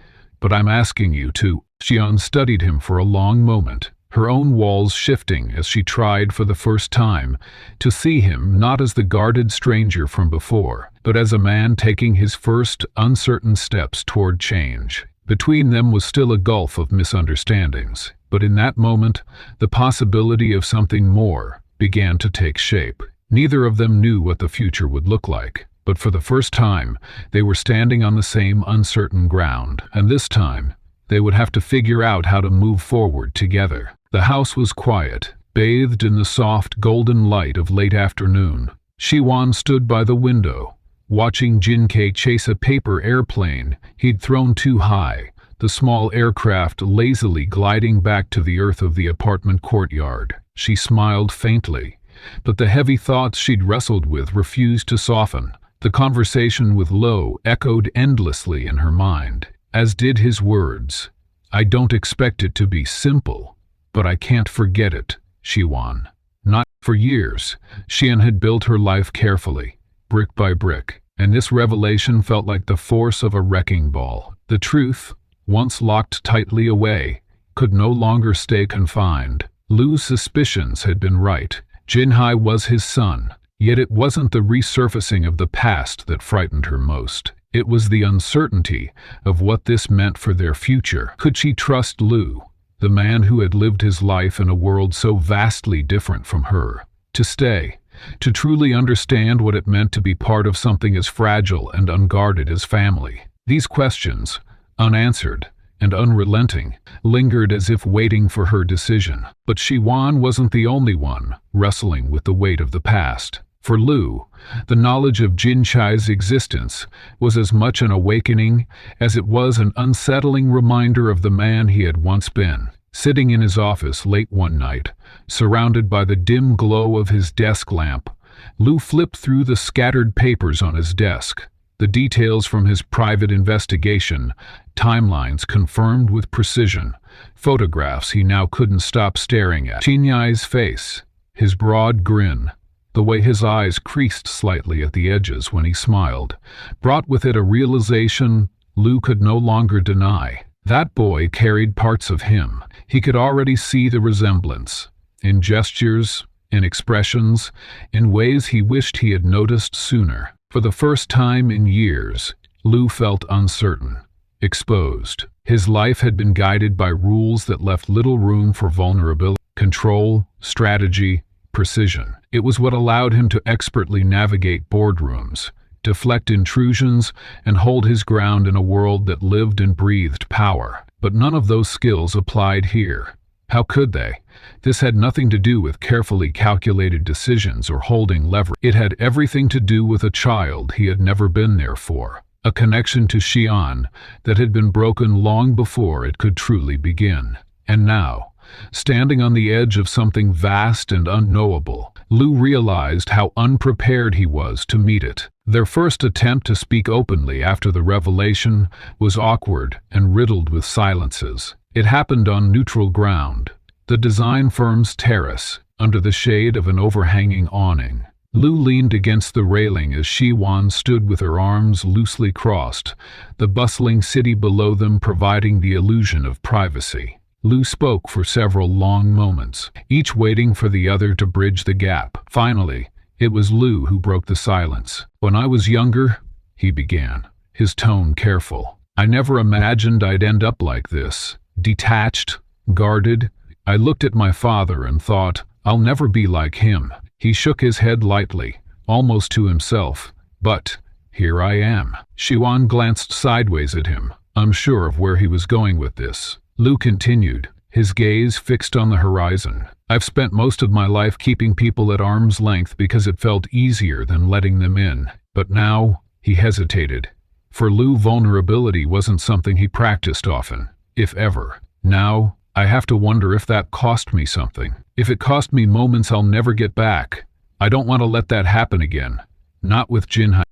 but I'm asking you to. Shiwan studied him for a long moment, her own walls shifting as she tried for the first time to see him not as the guarded stranger from before, but as a man taking his first uncertain steps toward change. Between them was still a gulf of misunderstandings, but in that moment, the possibility of something more began to take shape. Neither of them knew what the future would look like, but for the first time, they were standing on the same uncertain ground, and this time, they would have to figure out how to move forward together. The house was quiet, bathed in the soft golden light of late afternoon. Shiwan stood by the window, watching Jinkei chase a paper airplane he'd thrown too high, the small aircraft lazily gliding back to the earth of the apartment courtyard. She smiled faintly, but the heavy thoughts she'd wrestled with refused to soften. The conversation with Lo echoed endlessly in her mind, as did his words. I don't expect it to be simple, but I can't forget it, Shiwan. Not for years. Shiwan had built her life carefully, brick by brick, and this revelation felt like the force of a wrecking ball. The truth, once locked tightly away, could no longer stay confined. Lou's suspicions had been right. Jinhai was his son, yet it wasn't the resurfacing of the past that frightened her most. It was the uncertainty of what this meant for their future. Could she trust Lou, the man who had lived his life in a world so vastly different from her, to stay, to truly understand what it meant to be part of something as fragile and unguarded as family? These questions, unanswered and unrelenting, lingered as if waiting for her decision. But Shiwan wasn't the only one wrestling with the weight of the past. For Lou, the knowledge of Jinchai's existence was as much an awakening as it was an unsettling reminder of the man he had once been. Sitting in his office late one night, surrounded by the dim glow of his desk lamp, Lou flipped through the scattered papers on his desk. The details from his private investigation, timelines confirmed with precision, photographs he now couldn't stop staring at. Jinhai's face, his broad grin, the way his eyes creased slightly at the edges when he smiled, brought with it a realization Lou could no longer deny. That boy carried parts of him. He could already see the resemblance, in gestures, in expressions, in ways he wished he had noticed sooner. For the first time in years, Lou felt uncertain, exposed. His life had been guided by rules that left little room for vulnerability, control, strategy, precision. It was what allowed him to expertly navigate boardrooms, deflect intrusions, and hold his ground in a world that lived and breathed power. But none of those skills applied here. How could they? This had nothing to do with carefully calculated decisions or holding leverage. It had everything to do with a child he had never been there for, a connection to Shiwan that had been broken long before it could truly begin. And now, standing on the edge of something vast and unknowable, Lou realized how unprepared he was to meet it. Their first attempt to speak openly after the revelation was awkward and riddled with silences. It happened on neutral ground, the design firm's terrace, under the shade of an overhanging awning. Lou leaned against the railing as Shiwan stood with her arms loosely crossed, the bustling city below them providing the illusion of privacy. Lou spoke for several long moments, each waiting for the other to bridge the gap. Finally, it was Lou who broke the silence. When I was younger, he began, his tone careful, I never imagined I'd end up like this. Detached, guarded. I looked at my father and thought, I'll never be like him. He shook his head lightly, almost to himself. But here I am. Shiwan glanced sideways at him, unsure of where he was going with this. Lu continued, his gaze fixed on the horizon. I've spent most of my life keeping people at arm's length because it felt easier than letting them in. But now, he hesitated. For Lu, vulnerability wasn't something he practiced often, if ever. Now, I have to wonder if that cost me something. If it cost me moments I'll never get back. I don't want to let that happen again. Not with Jinhai.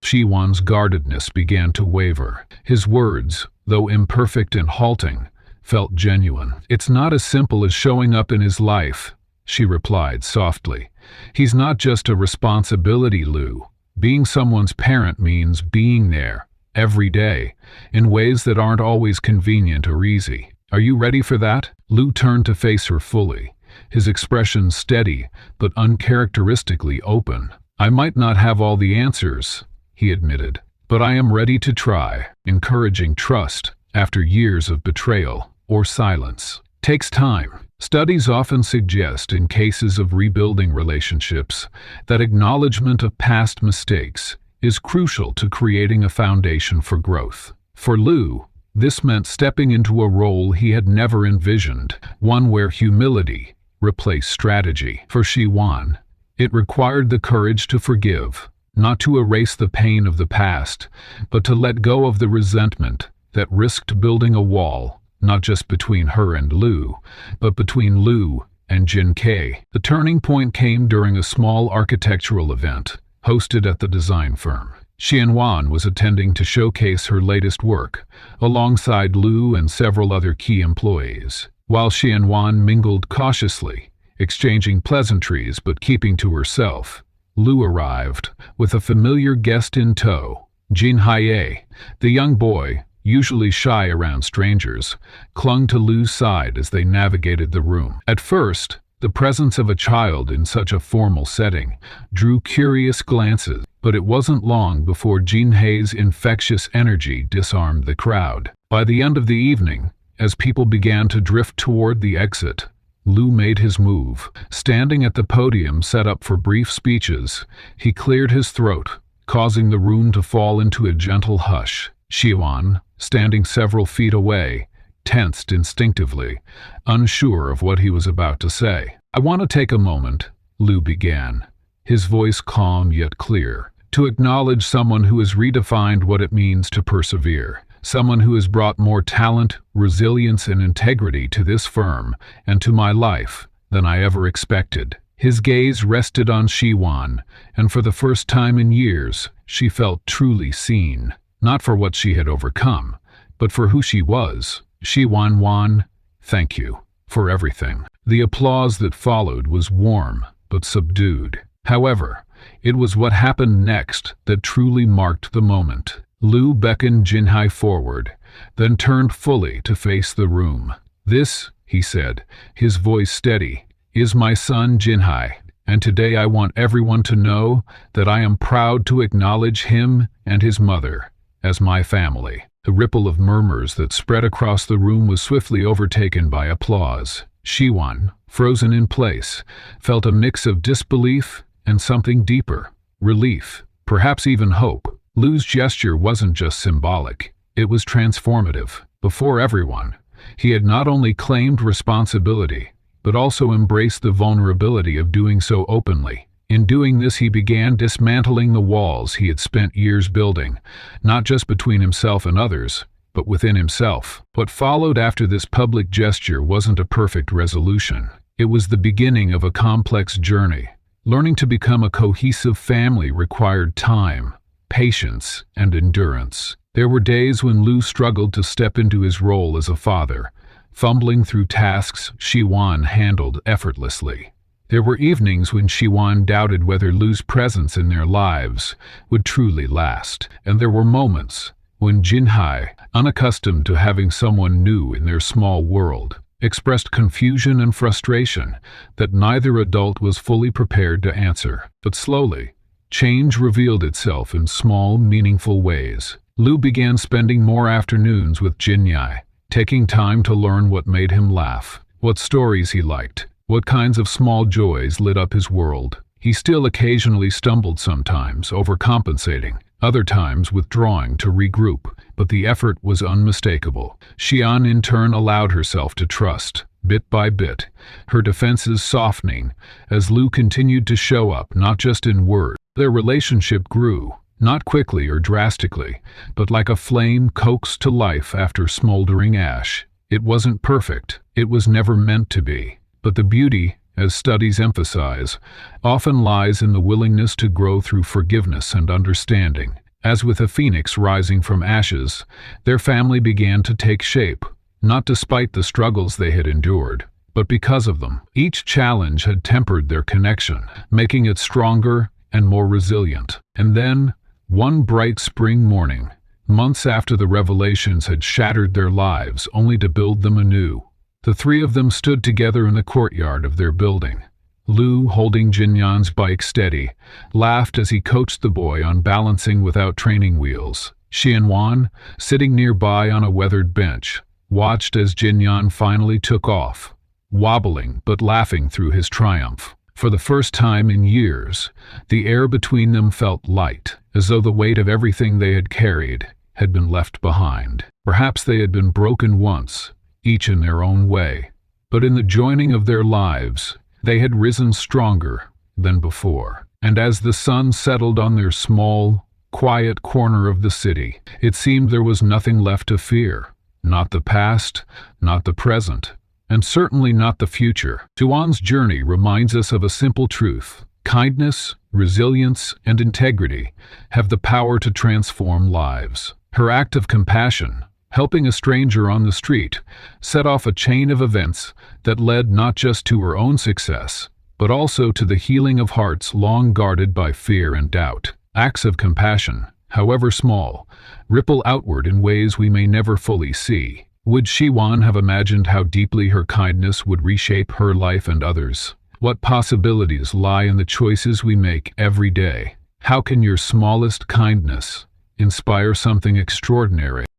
Shiwan's guardedness began to waver. His words, though imperfect and halting, felt genuine. It's not as simple as showing up in his life, she replied softly. He's not just a responsibility, Lu. Being someone's parent means being there, every day, in ways that aren't always convenient or easy. Are you ready for that? Lu turned to face her fully, his expression steady but uncharacteristically open. I might not have all the answers, he admitted, but I am ready to try. Encouraging trust after years of betrayal or silence takes time. Studies often suggest in cases of rebuilding relationships that acknowledgement of past mistakes is crucial to creating a foundation for growth. For Lu, this meant stepping into a role he had never envisioned, one where humility replaced strategy. For Shiwan, it required the courage to forgive, not to erase the pain of the past, but to let go of the resentment that risked building a wall, not just between her and Lu, but between Lu and Jin Kei. The turning point came during a small architectural event, hosted at the design firm. Shiwan Wan was attending to showcase her latest work, alongside Lu and several other key employees. While Shiwan Wan mingled cautiously, exchanging pleasantries but keeping to herself, Lu arrived, with a familiar guest in tow. Jinhai, the young boy, usually shy around strangers, clung to Lu's side as they navigated the room. At first, the presence of a child in such a formal setting drew curious glances, but it wasn't long before Jinhai's infectious energy disarmed the crowd. By the end of the evening, as people began to drift toward the exit, Lu made his move. Standing at the podium set up for brief speeches, he cleared his throat, causing the room to fall into a gentle hush. Shiwan, standing several feet away, tensed instinctively, unsure of what he was about to say. I want to take a moment, Lu began, his voice calm yet clear, to acknowledge someone who has redefined what it means to persevere. Someone who has brought more talent, resilience, and integrity to this firm and to my life than I ever expected. His gaze rested on Shiwan, and for the first time in years, she felt truly seen. Not for what she had overcome, but for who she was. Shiwan Wan, thank you for everything. The applause that followed was warm but subdued. However, it was what happened next that truly marked the moment. Lu beckoned Jinhai forward, then turned fully to face the room. This, he said, his voice steady, is my son Jinhai, and today I want everyone to know that I am proud to acknowledge him and his mother as my family. The ripple of murmurs that spread across the room was swiftly overtaken by applause. Shiwan, frozen in place, felt a mix of disbelief and something deeper, relief, perhaps even hope. Lu's gesture wasn't just symbolic, it was transformative. Before everyone, he had not only claimed responsibility, but also embraced the vulnerability of doing so openly. In doing this, he began dismantling the walls he had spent years building, not just between himself and others, but within himself. What followed after this public gesture wasn't a perfect resolution. It was the beginning of a complex journey. Learning to become a cohesive family required time, patience, and endurance. There were days when Lu struggled to step into his role as a father, fumbling through tasks Shiwan handled effortlessly. There were evenings when Shiwan doubted whether Lu's presence in their lives would truly last, and there were moments when Jinhai, unaccustomed to having someone new in their small world, expressed confusion and frustration that neither adult was fully prepared to answer. But slowly, change revealed itself in small, meaningful ways. Lu began spending more afternoons with Jinhai, taking time to learn what made him laugh, what stories he liked, What kinds of small joys lit up his world? He still occasionally stumbled sometimes, overcompensating, other times withdrawing to regroup, but the effort was unmistakable. Shian in turn allowed herself to trust, bit by bit, her defenses softening as Lu continued to show up, not just in word. Their relationship grew, not quickly or drastically, but like a flame coaxed to life after smoldering ash. It wasn't perfect, it was never meant to be, but the beauty, as studies emphasize, often lies in the willingness to grow through forgiveness and understanding. As with a phoenix rising from ashes, their family began to take shape, not despite the struggles they had endured, but because of them. Each challenge had tempered their connection, making it stronger and more resilient. And then, one bright spring morning, months after the revelations had shattered their lives only to build them anew, the three of them stood together in the courtyard of their building. Lu, holding Jinyan's bike steady, laughed as he coached the boy on balancing without training wheels. Shiwan Wan, sitting nearby on a weathered bench, watched as Jinyan finally took off, wobbling but laughing through his triumph. For the first time in years, the air between them felt light, as though the weight of everything they had carried had been left behind. Perhaps they had been broken once, each in their own way, but in the joining of their lives, they had risen stronger than before. And as the sun settled on their small, quiet corner of the city, it seemed there was nothing left to fear. Not the past, not the present, and certainly not the future. Shiwan's journey reminds us of a simple truth. Kindness, resilience, and integrity have the power to transform lives. Her act of compassion, helping a stranger on the street, set off a chain of events that led not just to her own success, but also to the healing of hearts long guarded by fear and doubt. Acts of compassion, however small, ripple outward in ways we may never fully see. Would Shiwan have imagined how deeply her kindness would reshape her life and others? What possibilities lie in the choices we make every day? How can your smallest kindness inspire something extraordinary?